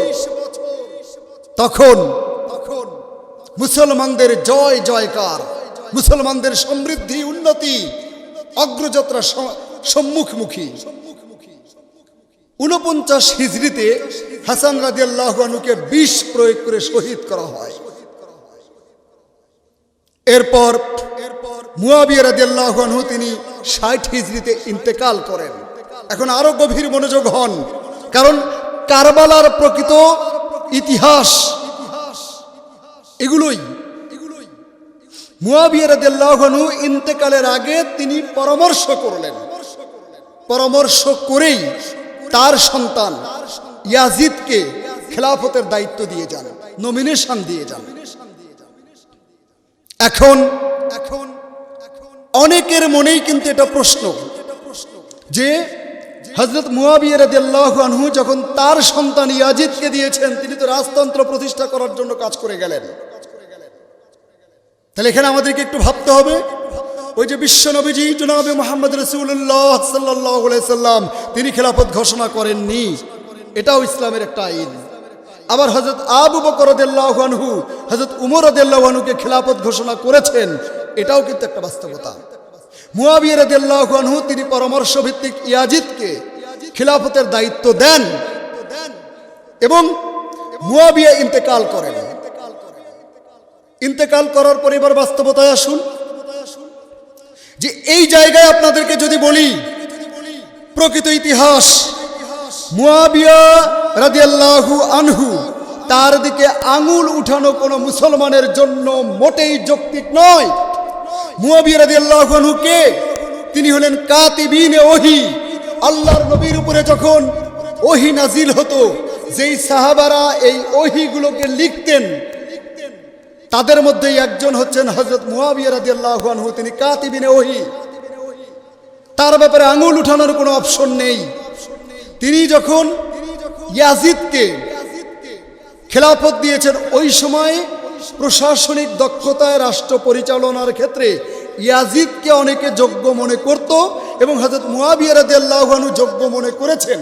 তখন মুসলমানদের জয় জয়কার, মুসলমানদের সমৃদ্ধি, উন্নতি, অগ্রযাত্রা সম্মুখমুখী। 49 হিজরিতে হাসান রাদিয়াল্লাহু আনহুকে বিষ প্রয়োগ করে শহীদ করা হয়। এরপর মুয়াবিয়া রাদিয়াল্লাহু আনহু তিনি 60 হিজরিতে ইন্তেকাল করেন। এখন আরো গভীর মনোযোগ হন, কারণ কারবালার প্রকৃত ইতিহাস এগুলোই। মুয়াবিয়া রাদিয়াল্লাহু আনহু ইন্তেকালের আগে তিনি পরামর্শ করলেন, পরামর্শ করেই তার সন্তান ইয়াজিদকে খেলাফতের দায়িত্ব দিয়ে যান, নমিনেশন দিয়ে যান। এখন অনেকের মনেই কিন্তু এটা প্রশ্ন যে হযরত মুয়াবিয়া রাদিয়াল্লাহু আনহু যখন তার সন্তান ইয়াজিদকে দিয়েছেন, তিনি তো রাজতন্ত্র প্রতিষ্ঠা করার জন্য কাজ করে গেলেন। তাহলে এখানে আমাদেরকে একটু ভাবতে হবে, ওই যে বিশ্ব নবীজি জনাবে মুহাম্মদ রাসূলুল্লাহ সাল্লাল্লাহু আলাইহি সাল্লাম তিনি খেলাফত ঘোষণা করেননি, এটাও ইসলামের একটা আইন। আবার হযরত আবু বকর রাদিয়াল্লাহু আনহু হযরত উমর রাদিয়াল্লাহু আনহুকে খেলাফত ঘোষণা করেছেন, এটাও কিন্তু একটা বাস্তবতা। মুয়াবিয়া রাদিয়াল্লাহু আনহু তিনি পরামর্শ ভিত্তিক ইয়াজিদকে খেলাফতের দায়িত্ব দেন এবং মুয়াবিয়া ইন্তেকাল করেন। ইন্তেকাল করার পর এবার বাস্তবতায় আসুন, যে এই জায়গায় আপনাদেরকে যদি বলি প্রকৃত ইতিহাস, মুয়াবিয়া রাদিয়াল্লাহু আনহু তার দিকে আঙুল উঠানো কোনো মুসলমানের জন্য মোটেই যৌক্তিক নয়। মুয়াবিয়া রাদিয়াল্লাহু আনহু কে? তিনি হলেন কাতিবিনে ওহী। আল্লাহর নবীর উপরে যখন ওহী নাজিল হতো, যেই সাহাবারা এই ওহীগুলোকে লিখতেন, তাদের মধ্যে একজন হচ্ছেন হযরত মুয়াবিয়া রাদিয়াল্লাহু আনহু, তিনি কাতিবিনে ওহী। তার ব্যাপারে আঙুল উঠানোর কোনো অপশন নেই। তিনি যখন ইয়াজিদকে খেলাফত দিয়েছেন, ওই সময় প্রশাসনিক দক্ষতায় রাষ্ট্র পরিচালনার ক্ষেত্রে ইয়াজিদকে অনেকে যোগ্য মনে করত এবং হযরত মুয়াবিয়া রাদিয়াল্লাহু আনহু যোগ্য মনে করেছেন,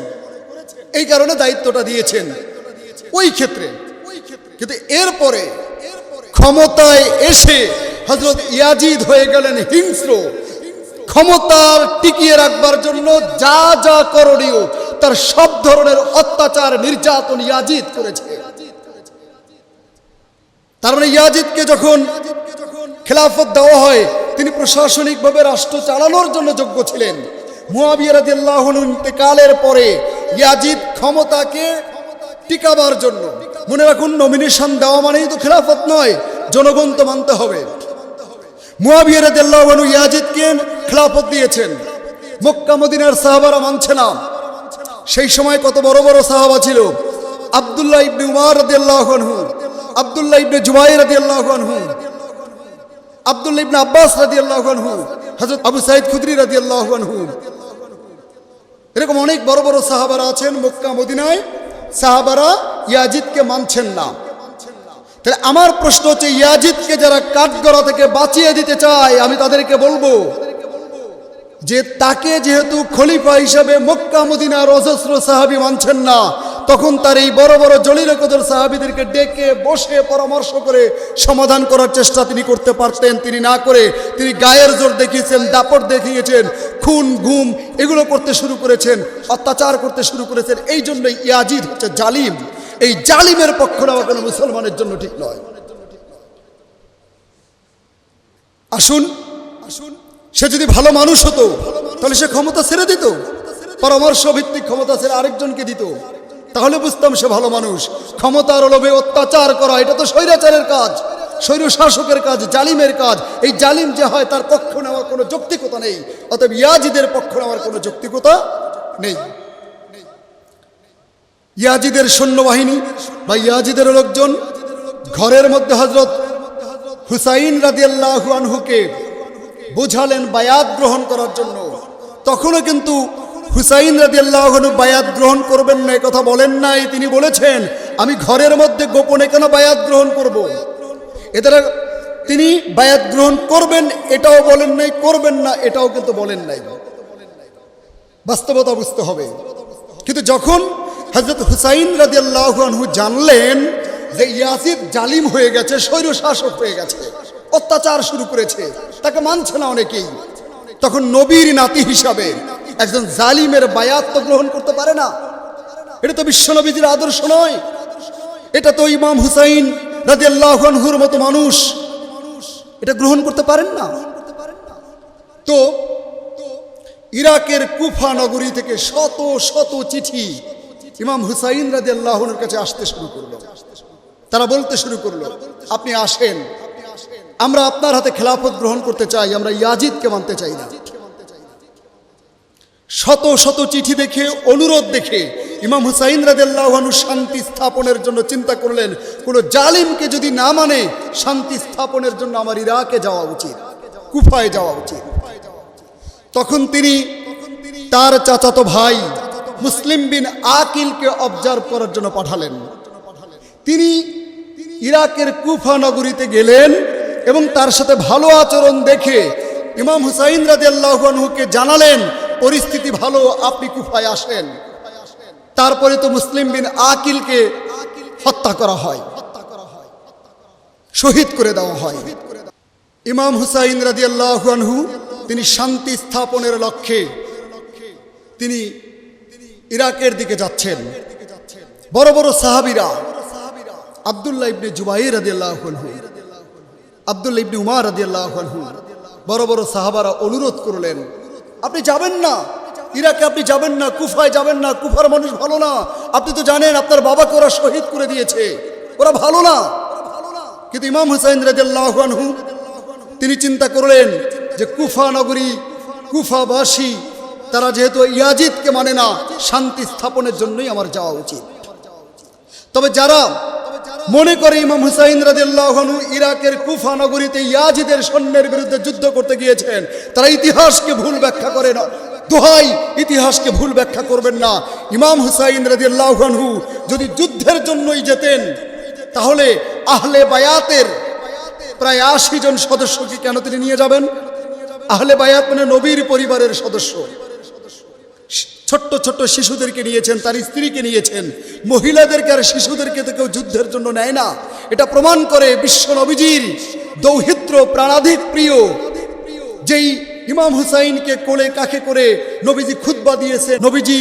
এই কারণে দায়িত্বটা দিয়েছেন ওই ক্ষেত্রে। কিন্তু এরপরে ক্ষমতায় এসে হযরত ইয়াজিদ হয়ে গেলেন হিংস্র। ক্ষমতার টিকিয়ে রাখবার জন্য যা যা করণীয় তার সব ধরনের অত্যাচার, নির্যাতন ইয়াজিদ করেছে। তার মানে ইয়াজিদকে যখন খেলাফত দেওয়া হয়, তিনি প্রশাসনিকভাবে রাষ্ট্র চালানোর জন্য যোগ্য ছিলেন। মুয়াবিয়া রাদিয়াল্লাহু আনহু ইন্তেকালের পরে ইয়াজিদ ক্ষমতাকে টিকাবার জন্য, মনে রাখুন নমিনেশন দেওয়া মানেই তো খেলাফত নয়, জনগণ তো মানতে হবে। মুয়াবিয়া রাদিয়াল্লাহু আনহু ইয়াজিদকে খেলাফত দিয়েছেন, মক্কা মদিনার সাহাবারা মানছে না। সেই সময় কত বড় বড় সাহাবা ছিল, আব্দুল্লাহ ইবনে উমর রাদিয়াল্লাহু আনহু, আব্দুল্লাহ ইবনে জুবাইর রাদিয়াল্লাহু আনহু, আব্দুল্লাহ ইবনে আব্বাস রাদিয়াল্লাহু আনহু, হযরত আবু সাঈদ খুদরি রাদিয়াল্লাহু আনহু, এরকম অনেক বড় বড় সাহাবারা আছেন মক্কা মদিনায়, সাহাবারা ইয়াজিদকে মানছেন না। তাহলে আমার প্রশ্ন হচ্ছে, ইয়াজিদকে যারা কাঠগড়া থেকে বাঁচিয়ে দিতে চায়, আমি তাদেরকে বলবো যে তাকে যেহেতু খলিফা হিসাবে মক্কা মদিনার অজস্র সাহাবী মানছেন না, তখন তার এই বড় বড় জলিল কদর সাহাবীদেরকে ডেকে বসে পরামর্শ করে সমাধান করার চেষ্টা তিনি করতে পারতেন। তিনি না করে তিনি গায়ের জোর দেখিয়েছেন, দাপট দেখিয়েছেন, খুন গুম এগুলো করতে শুরু করেছেন, অত্যাচার করতে শুরু করেছেন। এই জন্যই ইয়াজিদ হচ্ছে জালিম। এই জালিমের পক্ষ নেওয়া কোনো মুসলমানের জন্য ঠিক নয়। আসুন, সে যদি ভালো মানুষ হতো তাহলে সে ক্ষমতা ছেড়ে দিত, পরামর্শ ভিত্তিক ক্ষমতা ছেড়ে আরেকজনকে দিত, তাহলে বুঝতাম সে ভালো মানুষ। ক্ষমতার লোভে অত্যাচার করা এটা তো স্বৈরাচারের কাজ, স্বৈর শাসকের কাজ, জালিমের কাজ। এই জালিম যে হয় তার পক্ষ নেওয়ার কোনো যৌক্তিকতা নেই। অতএব ইয়াজিদের পক্ষ নেওয়ার কোনো যৌক্তিকতা নেই। ইয়াজিদের সৈন্যবাহিনী বা ইয়াজিদের লোকজন ঘরের মধ্যে হযরত হুসাইন রাদিয়াল্লাহু আনহুকে বোঝালেন বায়াত গ্রহণ করার জন্য। তখনও কিন্তু হুসাইন রাদিয়াল্লাহু আনহু বায়াত গ্রহণ করবেন না এই কথা বলেন নাই। তিনি বলেছেন, আমি ঘরের মধ্যে গোপনে কেন বায়াত গ্রহণ করব। এদের তিনি বায়াত গ্রহণ করবেন এটাও বলেন নাই, করবেন না এটাও কিন্তু বলেন নাই। বাস্তবতা বুঝতে হবে। কিন্তু যখন হযরত হুসাইন রাদিয়াল্লাহু আনহু জানলেন যে ইয়াজিদ জালিম হয়ে গেছে, স্বৈর শাসক হয়ে গেছে, অত্যাচার শুরু করেছে, তাকে মানছে না অনেকেই, তখন নবীর নাতি হিসাবে একজন জালিমের বায়াত তো গ্রহণ করতে পারে না। এটা তো বিশ্বনবীর আদর্শ নয়। এটা তো ইমাম হুসাইন রাদিয়াল্লাহু আনহুর মতো মানুষ এটা গ্রহণ করতে পারেন না। তো ইরাকের কুফা নগরী থেকে শত শত চিঠি ইমাম হুসাইন রাদিয়াল্লাহু আনহুর কাছে আসতে শুরু করলো। তারা বলতে শুরু করলো, আপনি আসেন, আমরা আপনার হাতে খেলাফত গ্রহণ করতে চাই, আমরা ইয়াজিদকে মানতে চাই না। শত শত চিঠি দেখে, অনুরোধ দেখে ইমাম হুসাইন রাদিয়াল্লাহু আনহু শান্তি স্থাপনের জন্য চিন্তা করলেন, কোন জালিমকে যদি না মানে শান্তি স্থাপনের জন্য আমার ইরাকে যাওয়া উচিত, কুফায় যাওয়া উচিত। তখন তিনি তার চাচাতো ভাই মুসলিম বিন আকিলকে অবজার্ভ করার জন্য পাঠালেন। তিনি ইরাকের কুফা নগরীতে গেলেন এবং তার সাথে ভালো আচরণ দেখে ইমাম হুসাইন রাদিয়াল্লাহু আনহুকে জানালেন, পরিস্থিতি ভালো, আপনি কুফায় আসেন। তারপরে তো মুসলিম বিন আকিলকে হত্যা করা হয়, শহীদ করে দেওয়া হয়। ইমাম হুসাইন রাদিয়াল্লাহু আনহু তিনি শান্তি স্থাপনের লক্ষ্যে তিনি ইরাকের দিকে যাচ্ছেন। বড় বড় সাহাবীরা আব্দুল্লাহ ইবনে জুবাইর রাদিয়াল্লাহু আনহু, আব্দুল্লাহ ইবনে উমার রাদিয়াল্লাহু আনহু, বড় বড় সাহাবারা অনুরোধ করলেন, আপনি যাবেন না ইরাকে, আপনি যাবেন না, কুফায় যাবেন না, কুফার মানুষ ভালো না, আপনি তো জানেন আপনার বাবাকে ওরা শহীদ করে দিয়েছে, ওরা ভালো না। কিন্তু ইমাম হুসাইন রাদিয়াল্লাহু আনহু তিনি চিন্তা করলেন যে কুফা নগরী, কুফাবাসী তারা যেহেতু ইয়াজিদকে মানে না, শান্তি স্থাপনের জন্যই আমার যাওয়া উচিত। তবে যারা মনে করে ইমাম হুসাইন রাদিয়াল্লাহু আনহু ইরাকের কুফা নগরীতে ইয়াজিদের সৈন্যের বিরুদ্ধে যুদ্ধ করতে গিয়েছেন, তারা ইতিহাসকে ভুল ব্যাখ্যা করে না। দোহাই, ইতিহাসকে ভুল ব্যাখ্যা করবেন না। ইমাম হুসাইন রাদিয়াল্লাহু আনহু যদি যুদ্ধের জন্যই যেতেন, তাহলে আহলে বায়াতের প্রায় ৮০ জন সদস্যকে কেন তিনি নিয়ে যাবেন? আহলে বায়াত মানে নবীর পরিবারের সদস্য। ছোট্ট ছোট্ট শিশুদেরকে নিয়েছেন, তার স্ত্রীকে নিয়েছেন, মহিলাদেরকে আর শিশুদেরকে তো কেউ যুদ্ধের জন্য নেয় না। এটা প্রমাণ করে বিশ্ব নবীজির দৌহিত্র প্রাণাধিক প্রিয় যেই ইমাম হুসাইনকে কোলে কাকে করে নবীজি খুতবা দিয়েছে, নবীজি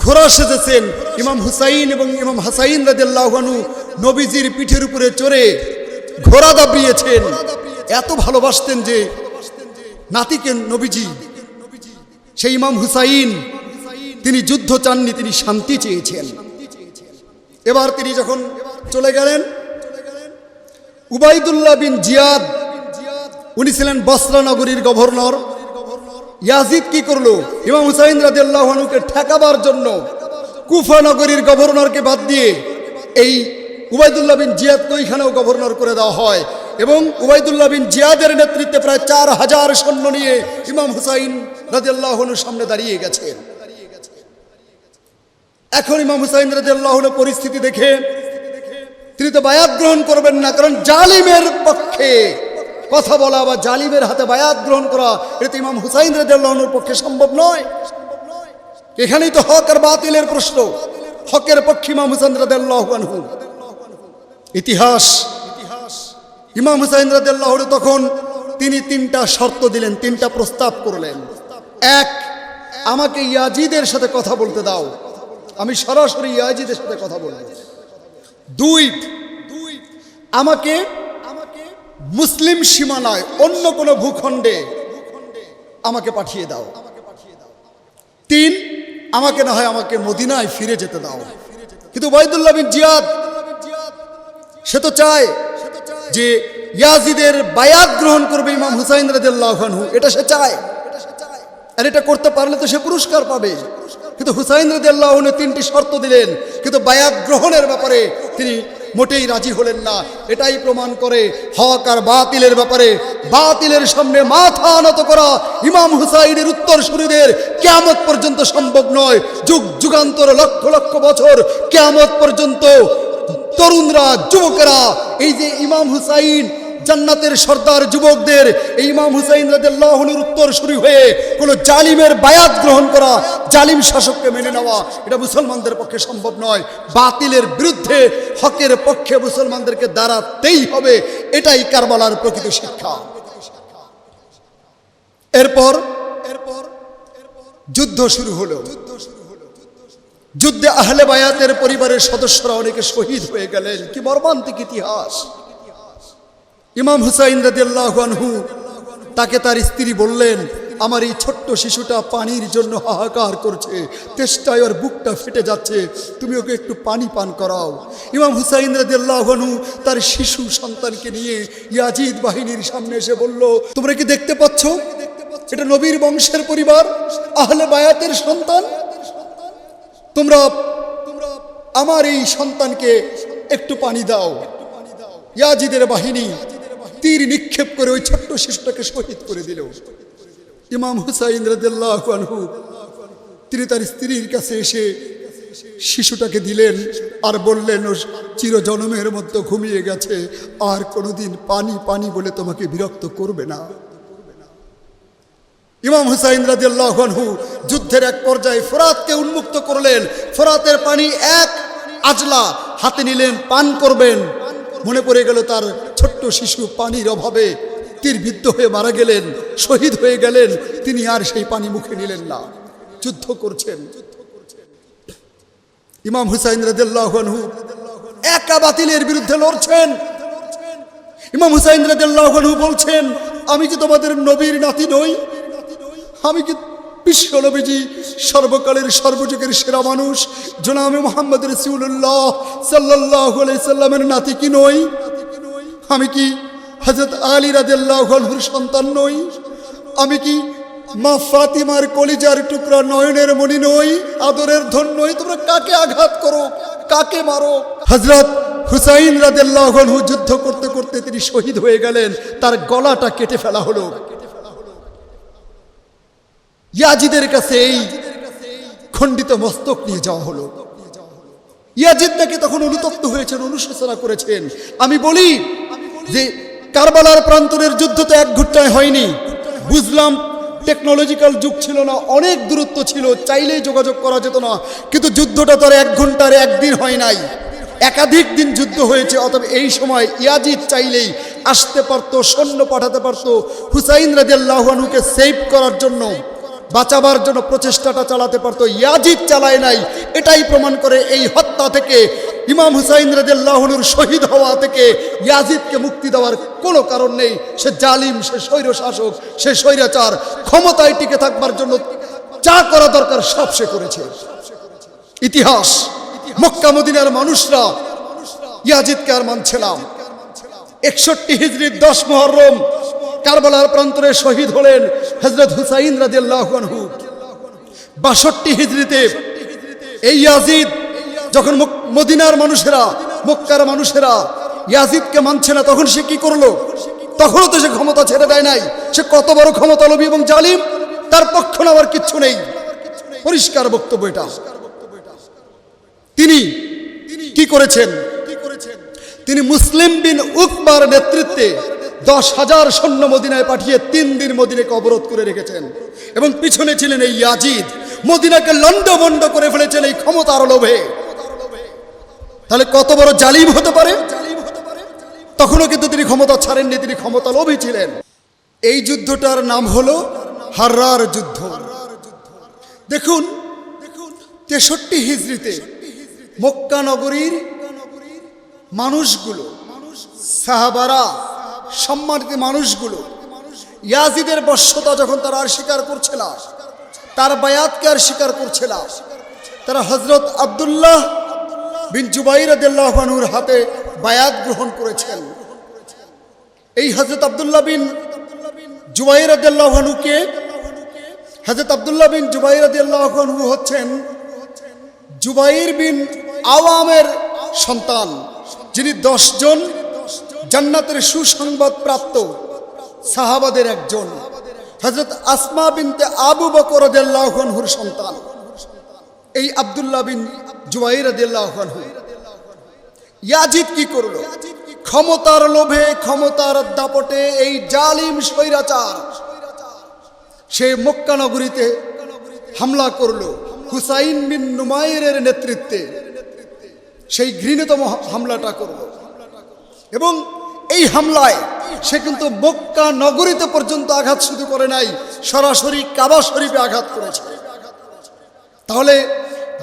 ঘোড়া সেজেছেন, ইমাম হুসাইন এবং ইমাম হাসাইন রাদিয়াল্লাহু আনহু নবীজির পিঠের উপরে চড়ে ঘোড়া দাবড়িয়েছেন। এত ভালোবাসতেন যে নাতিকে নবীজি, সেই ইমাম হুসাইন তিনি যুদ্ধ চাননি, তিনি শান্তি চেয়েছেন। এবার তিনি যখন চলে গেলেন, উবাইদুল্লাহ বিন জিয়াদ উনি ছিলেন বসরা নগরীর গভর্নর। ইয়াজিদ কি করলো? ইমাম হুসাইন রাদিয়াল্লাহু আনহুকে ঠেকাবার জন্য কুফা নগরীর গভর্নরকে বাদ দিয়ে এই উবাইদুল্লাহ বিন জিয়াদকে ওইখানেও গভর্নর করে দেওয়া হয় এবং উবাইদুল্লাহ বিন জিয়াদের নেতৃত্বে প্রায় ৪,০০০ সৈন্য নিয়ে ইমাম হুসাইন রাদিয়াল্লাহু আনহুর সামনে দাঁড়িয়ে গেছেন। এখন ইমাম হুসাইন রাদিয়াল্লাহু আনহু পরিস্থিতি দেখে তিনি তো বায়াত গ্রহণ করবেন না, কারণ জালিমের পক্ষে কথা বলা বা জালিমের হাতে বায়াত গ্রহণ করা এটা ইমাম হুসাইন রাদিয়াল্লাহু আনহুর পক্ষে সম্ভব নয়। এখানেই তো হক আর বাতিলের প্রশ্ন। হকের পক্ষে ইমাম হুসাইন রাদিয়াল্লাহু আনহু। ইতিহাস ইমাম হুসাইন রাদিয়াল্লাহু আনহু তখন তিনি তিনটা শর্ত দিলেন, তিনটা প্রস্তাব করলেন। এক, আমাকে ইয়াজিদের সাথে কথা বলতে দাও, আমি সরাসরি ইয়াজিদের সাথে কথা বলবো। দুই, আমাকে মুসলিম সীমানায় অন্য কোনো ভূখণ্ডে আমাকে পাঠিয়ে দাও। তিন, আমাকে না হয় আমাকে মদিনায় ফিরে যেতে দাও। কিন্তু উবাইদুল্লাহ বিন জিয়াদ সে তো চায় যে ইয়াজিদের বায়াত গ্রহণ করবে ইমাম হুসাইন রাদিয়াল্লাহু আনহু, এটা সে চায়, আর এটা করতে পারলে তো সে পুরস্কার পাবে। কিন্তু হুসাইন রাদিয়াল্লাহু আনহু তিনটি শর্ত দিলেন, কিন্তু বায়াত গ্রহণের ব্যাপারে তিনি মোটেই রাজি হলেন না। এটাই প্রমাণ করে হক আর বাতিলের ব্যাপারে বাতিলের সামনে মাথা নত করা ইমাম হুসাইনের উত্তরসূরিদের কিয়ামত পর্যন্ত সম্ভব নয়। যুগ যুগান্তর লক্ষ লক্ষ বছর কিয়ামত পর্যন্ত তরুণরা, যুবকেরা এই যে ইমাম হুসাইন জান্নাতের সর্দার যুবকদের এই ইমাম হুসাইন রাদিয়াল্লাহু আনহুর উত্তরসূরি হয়ে কোন জালিমের বায়াত গ্রহণ করা, জালিম শাসককে মেনে নেওয়া, এটা মুসলমানদের পক্ষে সম্ভব নয়। বাতিলের বিরুদ্ধে হকের পক্ষে মুসলমানদেরকে দাঁড়াতেই হবে, এটাই কারবালার প্রকৃত শিক্ষা। এরপর যুদ্ধ শুরু হলো। যুদ্ধে আহলে বায়াতের পরিবারের সদস্যরা অনেকে শহীদ হয়ে গেলেন। কি মর্মান্তিক ইতিহাস! ইমাম হুসাইন রাদিয়াল্লাহু আনহু তাকে তার স্ত্রী বললেন, আমার এই ছোট্ট শিশুটা পানির জন্য হাহাকার করছে, তেষ্টায় ওর বুকটা ফেটে যাচ্ছে, তুমি ওকে একটু পানি পান করাও। ইমাম হুসাইন রাদিয়াল্লাহু আনহু তার শিশু সন্তানকে নিয়ে ইয়াজিদ বাহিনীর সামনে এসে বলল, তোমরা কি দেখতে পাচ্ছ এটা নবীর বংশের পরিবার, আহলে বায়াতের সন্তান, তোমরা আমার এই সন্তানকে একটু পানি দাও। ইয়াজিদের বাহিনী তীর নিক্ষেপ করে ওই ছোট্ট শিশুটাকে শহীদ করে দিল। ইমাম হুসাইন রাদিয়াল্লাহু আনহু তিনি তার স্ত্রীর কাছে এসে শিশুটাকে দিলেন আর বললেন, ও চিরজনমের মতো ঘুমিয়ে গেছে, আর কোনোদিন পানি পানি বলে তোমাকে বিরক্ত করবে না। ইমাম হুসাইন রাদিয়াল্লাহু আনহু যুদ্ধের এক পর্যায়ে ফোরাতকে উন্মুক্ত করলেন। ফোরাতের পানি এক আজলা হাতে নিলেন, পান করবেন। মনে পড়ে গেল তার ছোট্ট শিশু পানির অভাবে তীরবিদ্ধ হয়ে মারা গেলেন, শহীদ হয়ে গেলেন। তিনি আর সেই পানি মুখে নিলেন না। যুদ্ধ করছেন ইমাম হুসাইন রাদিয়াল্লাহু আনহু, একা বাতিলের বিরুদ্ধে লড়ছেন। ইমাম হুসাইন রাদিয়াল্লাহু আনহু বলছেন, আমি কি তোমাদের নবীর নাতি নই? আমি কি বিশ্ব নবীজি সর্বকালের সর্বযুগের সেরা মানুষ জনাবে মুহাম্মদ রাসূলুল্লাহ সাল্লাল্লাহু আলাইহি সাল্লামের নাতি কি নই? আমি কি হযরত আলী রাদিয়াল্লাহু আনহুর সন্তান নই? আমি কি মা ফাতিমার কলিজার টুকরা নয়নের মণি নই? আদরের ধন নই? তোমরা কাকে আঘাত করো, কাকে মারো? হযরত হুসাইন রাদিয়াল্লাহু আনহু যুদ্ধ করতে করতে তিনি শহীদ হয়ে গেলেন, তার গলাটা কেটে ফেলা হলো। ইয়াজিদের কাছে এই খণ্ডিত মস্তক নিয়ে যাওয়া হলো। ইয়াজিদ নাকি তখন অনুতপ্ত হয়েছেন, অনুশোচনা করেছেন। আমি বলি যে কারবালার প্রান্তরের যুদ্ধ তো এক ঘুট্টায় হয়নি। বুঝলাম টেকনোলজিক্যাল যুগ ছিল না, অনেক দূরত্ব ছিল, চাইলেই যোগাযোগ করা যেত না, কিন্তু যুদ্ধটা তো আর এক ঘন্টার একদিন হয় নাই, একাধিক দিন যুদ্ধ হয়েছে। অতএব এই সময় ইয়াজিদ চাইলেই আসতে পারত, সৈন্য পাঠাতে পারত, হুসাইন রাদিয়াল্লাহু আনহুকে সেভ করার জন্য, বাঁচাবার জন্য প্রচেষ্টাটা চালাতে পারতো। ইয়াজিদ চালায় নাই। এটাই প্রমাণ করে এই হত্যা থেকে, ইমাম হুসাইন রাদিয়াল্লাহু আনহুর শহীদ হওয়া থেকে ইয়াজিদকে মুক্তি দেওয়ার কোনো কারণ নেই। সে জালিম, সে স্বৈর শাসক, সে স্বৈরাচার। ক্ষমতায় টিকে থাকবার জন্য যা করা দরকার সব সে করেছে। ইতিহাস, মক্কা মদিনার মানুষরা ইয়াজিদকে আর মানছে না। 61 হিজরির 10 মুহররম কারবালার প্রান্তরে শহীদ হলেন হযরত হুসাইন রাদিয়াল্লাহু আনহু। 62 হিজরিতে এই ইয়াজিদ যখন মদিনার মানুষেরা, মক্কার মানুষেরা ইয়াজিদকে মানছে না, তখন সে কি করলো? তখনও তো সে ক্ষমতা ছেড়ে দেয় নাই। সে কত বড় ক্ষমতালোভী এবং জালিম, তার পক্ষ নেওয়ার কিচ্ছু নেই। পরিষ্কার বক্তব্য এটা। তিনি কি করেছেন? তিনি মুসলিম বিন উকবার নেতৃত্বে 10,000 সৈন্য মদিনায় পাঠিয়ে 3 দিন মদিনাকে অবরোধ করে রেখেছেন এবং পিছনে ছিলেন এই ইয়াজিদ। মদিনাকে লন্ডভন্ড করে ফেলেছেন এই ক্ষমতার লোভে। তাহলে কত বড় জালিম হতে পারে? তখনও কিন্তু তিনি ক্ষমতা ছাড়েননি, তিনি ক্ষমতা লোভী ছিলেন। এই যুদ্ধটার নাম হলো হাররার যুদ্ধ। দেখুন 63 হিজরিতে মক্কা নগরীর মানুষগুলো, সাহাবারা, সম্মানিত মানুষগুলো ইয়াজিদের বশ্যতা যখন তারা আর স্বীকার করছে না, তার বায়াতকে আর স্বীকার করছে না, তারা হযরত আব্দুল্লাহ বিন জুবাইর রাদিয়াল্লাহু আনহুর হাতে বায়াত গ্রহণ করেছেন। এই হযরত আব্দুল্লাহ বিন জুবাইর রাদিয়াল্লাহু আনহুকে, হযরত আব্দুল্লাহ বিন জুবাইর রাদিয়াল্লাহু আনহু হচ্ছেন জুবাইর বিন আওয়ামের সন্তান, যিনি 10 জন জান্নাতের সুসংবাদ প্রাপ্ত সাহাবাদের একজন। হযরত আসমা বিনতে আবু বকর রাদিয়াল্লাহু আনহুর সন্তান এই আব্দুল্লাহ বিন জুবাইর রাদিয়াল্লাহু আনহু। ইয়াজিদ কি করলো? ক্ষমতার লোভে, ক্ষমতার দাপটে এই জালিম স্বৈরাচার সে মক্কা নগরীতে হামলা করলো হুসাইন বিন নুমাইরের নেতৃত্বে। সেই ঘৃণিতম হামলাটা করলো এবং এই হামলায় সে কিন্তু মক্কা নগরীতে পর্যন্ত আঘাত শুধু করে নাই, সরাসরি কাবা শরীফে আঘাত করেছে। তাহলে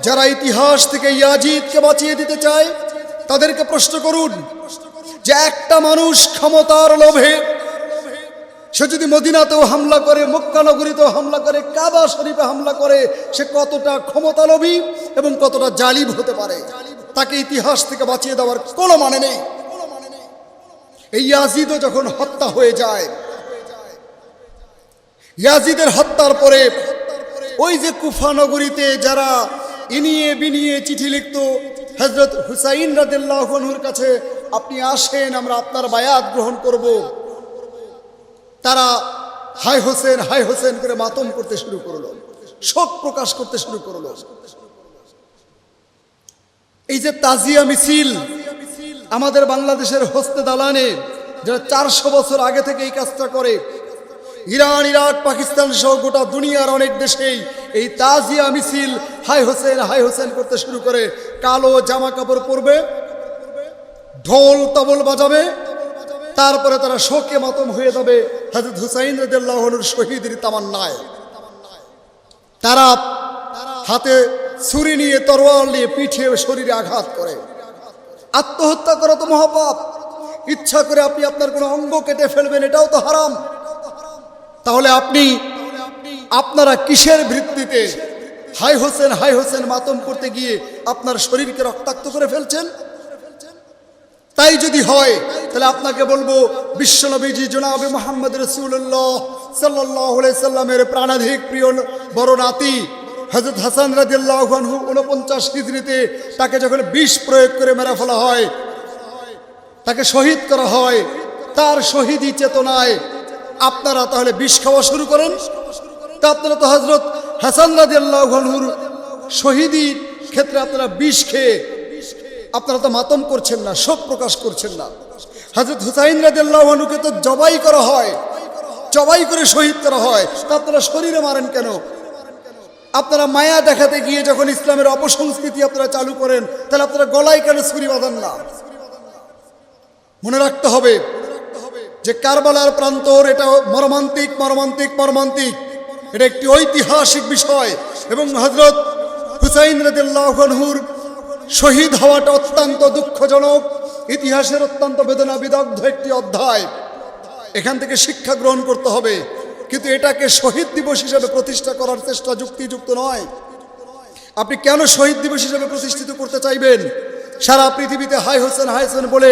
যারা ইতিহাস থেকে ইয়াজিদকে বাঁচিয়ে দিতে চায় তাদেরকে প্রশ্ন করুন যে একটা মানুষ ক্ষমতার লোভে সে যদি মদিনাতেও হামলা করে, মক্কা নগরীতেও হামলা করে, কাবা শরীফে হামলা করে, সে কতটা ক্ষমতালোভী এবং কতটা জালিম হতে পারে তাকে ইতিহাস থেকে বাঁচিয়ে দেওয়ার কোনো মানে নেই। এই ইয়াজিদও যখন হত্যা হয়ে যায়, ইয়াজিদের হত্যার পরে ওই যে কুফা নগরীতে যারা ইনিয়ে বিনিয়ে চিঠি লিখত হযরত হুসাইন রাদিয়াল্লাহু আনহুর কাছে, আপনি আসেন আমরা আপনার বায়াত গ্রহণ করব, তারা হায় হোসেন হায় হোসেন করে মাতম করতে শুরু করলো, শোক প্রকাশ করতে শুরু করলো। এই যে তাজিয়া মিছিল আমাদের বাংলাদেশের হস্তে দালানে যারা 400 বছর আগে থেকে এই কাজটা করে, ইরান, ইরাক, পাকিস্তান সহ গোটা দুনিয়ার অনেক দেশেই এই তাজিয়া মিছিল হায় হোসেন করতে শুরু করে। কালো জামা কাপড় পরবে, ঢোল তবল বাজাবে, তারপরে তারা শোকে মাতম হয়ে যাবে হযরত হুসাইন রাদিয়াল্লাহু আনহুর শহীদের তামান্নায়। তারা হাতে ছুরি নিয়ে, তরোয়াল নিয়ে পিঠে শরীরে আঘাত করে। আত্মহত্যা করা তো মহাপাপ। ইচ্ছা করে আপনি আপনার কোনো অঙ্গ কেটে ফেলবেন, এটাও তো হারাম। তাহলে আপনারা কিসের ভিত্তিতে হায় হোসেন মাতম করতে গিয়ে আপনার শরীরকে রক্তাক্ত করে ফেলছেন? তাই যদি হয় তাহলে আপনাকে বলবো বিশ্বনবীজি জনাবে মুহাম্মদ রাসূলুল্লাহ সাল্লাল্লাহু আলাইহি সাল্লামের প্রাণাধিক প্রিয় বড় নাতি হযরত হাসান রাদিয়াল্লাহু আনহু 49 হিজরিতে তাকে যখন বিষ প্রয়োগ করে মেরে ফেলা হয়, তাকে শহীদ করা হয়, তার শহীদি চেতনায় আপনারা তাহলে বিষ খাওয়া শুরু করেন। তা আপনারা তো হযরত হাসান রাদিয়াল্লাহু আনহুর শহীদি ক্ষেত্রে আপনারা বিষ খেয়ে আপনারা তো মাতম করছেন না, শোক প্রকাশ করছেন না। হযরত হুসাইন রাদিয়াল্লাহু আনহুকে তো জবাই করা হয়, জবাই করে শহীদ করা হয়, তা আপনারা শরীরে মারেন কেন? আপনারা মায়া দেখাতে গিয়ে যখন ইসলামের অপসংস্কৃতি আপনারা চালু করেন, তাহলে আপনারা গলায় কেন ছুরি বাঁধেন না? মনে রাখতে হবে যে কারবালার প্রান্তর এটা মর্মান্তিক, এটা একটি ঐতিহাসিক বিষয় এবং হযরত হুসাইন রাদিয়াল্লাহু আনহুর শহীদ হওয়াটা অত্যন্ত দুঃখজনক, ইতিহাসের অত্যন্ত বেদনা বিদগ্ধ একটি অধ্যায়। এখান থেকে শিক্ষা গ্রহণ করতে হবে, কিন্তু এটাকে শহীদ দিবস হিসেবে প্রতিষ্ঠা করার চেষ্টা যুক্তিযুক্ত নয়। আপনি কেন শহীদ দিবস হিসেবে প্রতিষ্ঠিত করতে চাইবেন? সারা পৃথিবীতে হায় হোসেন বলে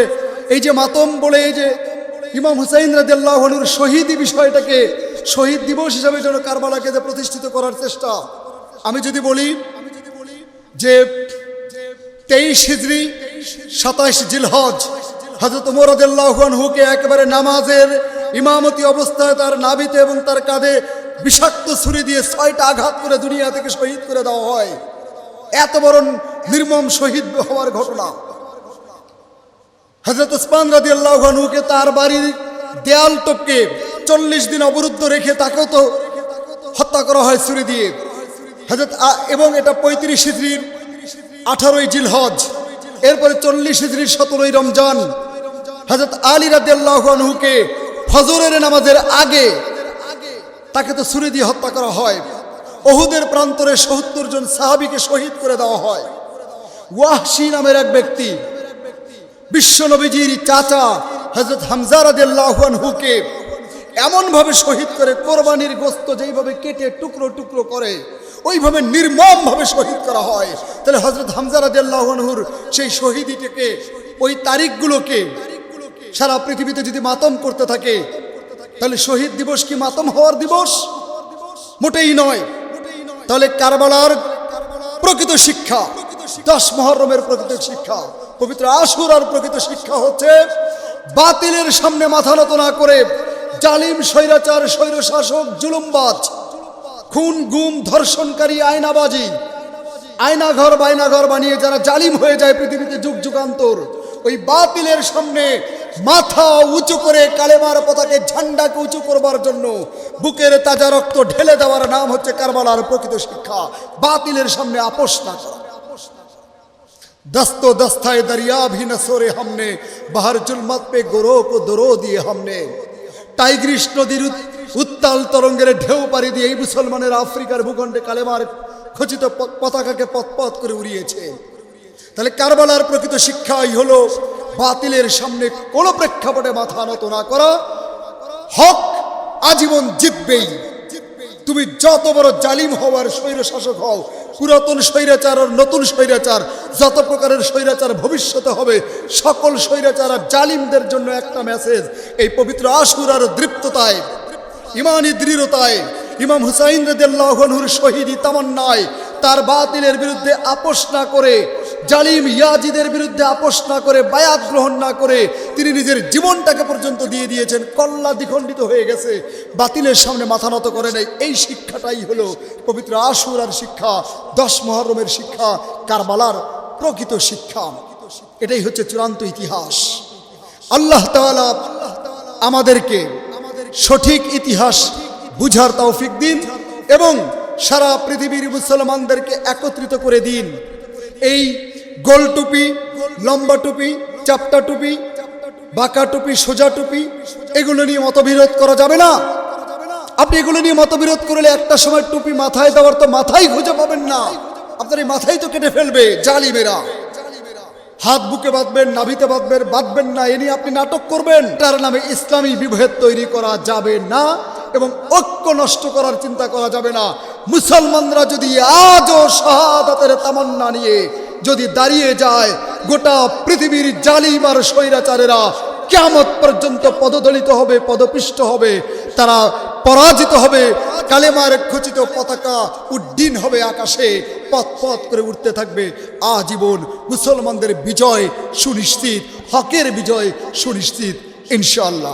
এই যে মাতম বলে এই যে ইমাম হুসাইন রাদিয়াল্লাহু আনহুর শহীদি বিষয়টাকে শহীদ দিবস হিসেবে যেন কারবালাকে যে প্রতিষ্ঠিত করার চেষ্টা। আমি যদি বলি যে 23 হিজরি 27 জিলহজ হযরত ওমর রাদিয়াল্লাহু আনহুকে একেবারে নামাজের ইমামতি অবস্থায় তার নাভিতে এবং তার কাঁধে বিষাক্ত ছুরি দিয়ে 6টা আঘাত করে দুনিয়া থেকে শহীদ করে দেওয়া হয়। এত বড় নির্মম শহীদ হওয়ার ঘটনা। হযরত উসমান রাদিয়াল্লাহু আনহুকে তার বাড়ির দেয়াল টপকে 40 দিন অবরুদ্ধ রেখে তাকেও তো হত্যা করা হয় ছুরি দিয়ে। এবং এটা 35 হিজরির 18ই জিলহজ, এরপরে 40 হিজরির 17ই রমজান হযরত আলী রাদিয়াল্লাহু আনহুকে ফজরের নামাজের আগে তাকে তো ছুরি দিয়ে হত্যা করা হয়। উহুদের প্রান্তরে 70 জন সাহাবীকে শহীদ করে দেওয়া হয়। ওয়াহশী নামের এক ব্যক্তি বিশ্ব নবীজির চাচা হযরত হামজা রাদিয়াল্লাহু আনহুকে এমন ভাবে শহীদ করে, কোরবানির গোশত যেইভাবে কেটে টুকরো টুকরো করে ওইভাবে নির্মম ভাবে শহীদ করা হয়। তাহলে হযরত হামজা রাদিয়াল্লাহু আনহুর সেই শহীদিটাকে, ওই তারিখগুলোকে সারা পৃথিবীতে যদি মাতম করতে থাকে, তাহলে শহীদ দিবস কি মাতম হওয়ার দিবস? মোটেই নয়। তাহলে কারবালার প্রকৃত শিক্ষা, 10 মুহররমের প্রকৃত শিক্ষা, পবিত্র আশুরার প্রকৃত শিক্ষা হচ্ছে বাতিলের সামনে মাথা নত না করে জালিম স্বৈরাচার, স্বৈরশাসক, জুলুমবাজ, খুন গুম ধর্ষণকারী, আয়নাবাজি, আয়নাঘর বাইনাঘর বানিয়ে যারা জালিম হয়ে যায় পৃথিবীতে যুগ যুগান্তর, ওই বাতিলের সামনে মাথা উঁচু করে কালেমার পতাকে ঝান্ডাকে উঁচু করবার জন্য বুকের তাজা রক্ত ঢেলে দেওয়ার নাম হচ্ছে কারবালার প্রকৃত শিক্ষা। বাতিলের সামনে আপোষ না করা। दस्तो दस्ताए दरिया भी न सोरे हमने, बाहर जुल्मत पे गोरो को दरो दिए हमने। টাইগ্রিস নদীর উত্তাল তরঙ্গের ঢেউ পাড়ি দিয়ে এই মুসলমানের আফ্রিকার ভূখণ্ডে কালেমার খচিত পতাকাকে পথ করে উড়িয়েছে। তাহলে কারবালার প্রকৃত শিক্ষাই হলো বাতিলের সামনে কোনো প্রেক্ষাপটে মাথা নত না করা। হক আজীবন জিতবেই। তুমি যত বড় জালিম হওয়ার স্বৈর শাসক হও, পুরাতন স্বৈরাচার আর নতুন স্বৈরাচার, যত প্রকারের স্বৈরাচার ভবিষ্যতে হবে, সকল স্বৈরাচার আর জালিমদের জন্য একটা মেসেজ, এই পবিত্র আশুরার দৃপ্ততায়, ইমানি দৃঢ়তায়, ইমাম হুসাইন রাদিয়াল্লাহু আনহুর শহীদি তামান্নায় তার বাতিলের বিরুদ্ধে আপোষ না করে, জালিম ইয়াজিদের বিরুদ্ধে আপোষ না করে, বায়াত গ্রহণ না করে তিনি নিজের জীবনটাকে পর্যন্ত দিয়ে দিয়েছেন। কল্লা দ্বিখণ্ডিত হয়ে গেছে, বাতিলের সামনে মাথা নত করে নাই। এই শিক্ষাটাই হলো পবিত্র আশুরার শিক্ষা, 10 মুহররমের শিক্ষা, কারবালার প্রকৃত শিক্ষা। এটাই হচ্ছে চূড়ান্ত ইতিহাস। আল্লাহ তাআলা আমাদেরকে সঠিক ইতিহাস বুঝার তৌফিক দিন এবং সারা পৃথিবীর মুসলমানদেরকে একত্রিত করে দিন। এই গোল টুপি, লম্বা টুপি, চাপটা টুপি, বাঁকা টুপি, সোজা টুপি, এগুলো নিয়ে মতবিরোধ করা যাবে না। আপনি এগুলো নিয়ে মতবিরোধ করলে একটা সময় টুপি মাথায় দেওয়ার তো মাথাই খুঁজে পাবেন না, আপনার এই মাথাই তো কেটে ফেলবে জালিমেরা। হাত বুকে বাঁধবেন, নাভিতে বাঁধবেন না, এ নিয়ে আপনি নাটক করবেন। তার নামে ইসলামী বিভেদ তৈরি করা যাবে না এবং ঐক্য নষ্ট করার চিন্তা করা যাবে না। মুসলমানরা যদি আজও শাহাদাতের তামান্না নিয়ে যদি দাঁড়িয়ে যায়, গোটা পৃথিবীর জালিম আর স্বৈরাচারেরা কিয়ামত পর্যন্ত পদদলিত হবে, পদপিষ্ট হবে, তারা পরাজিত হবে। কালেমার খচিত পতাকা উড্ডীন হবে আকাশে, পথ করে উঠতে থাকবে আজীবন। মুসলমানদের বিজয় সুনিশ্চিত, হকের বিজয় সুনিশ্চিত ইনশাআল্লাহ।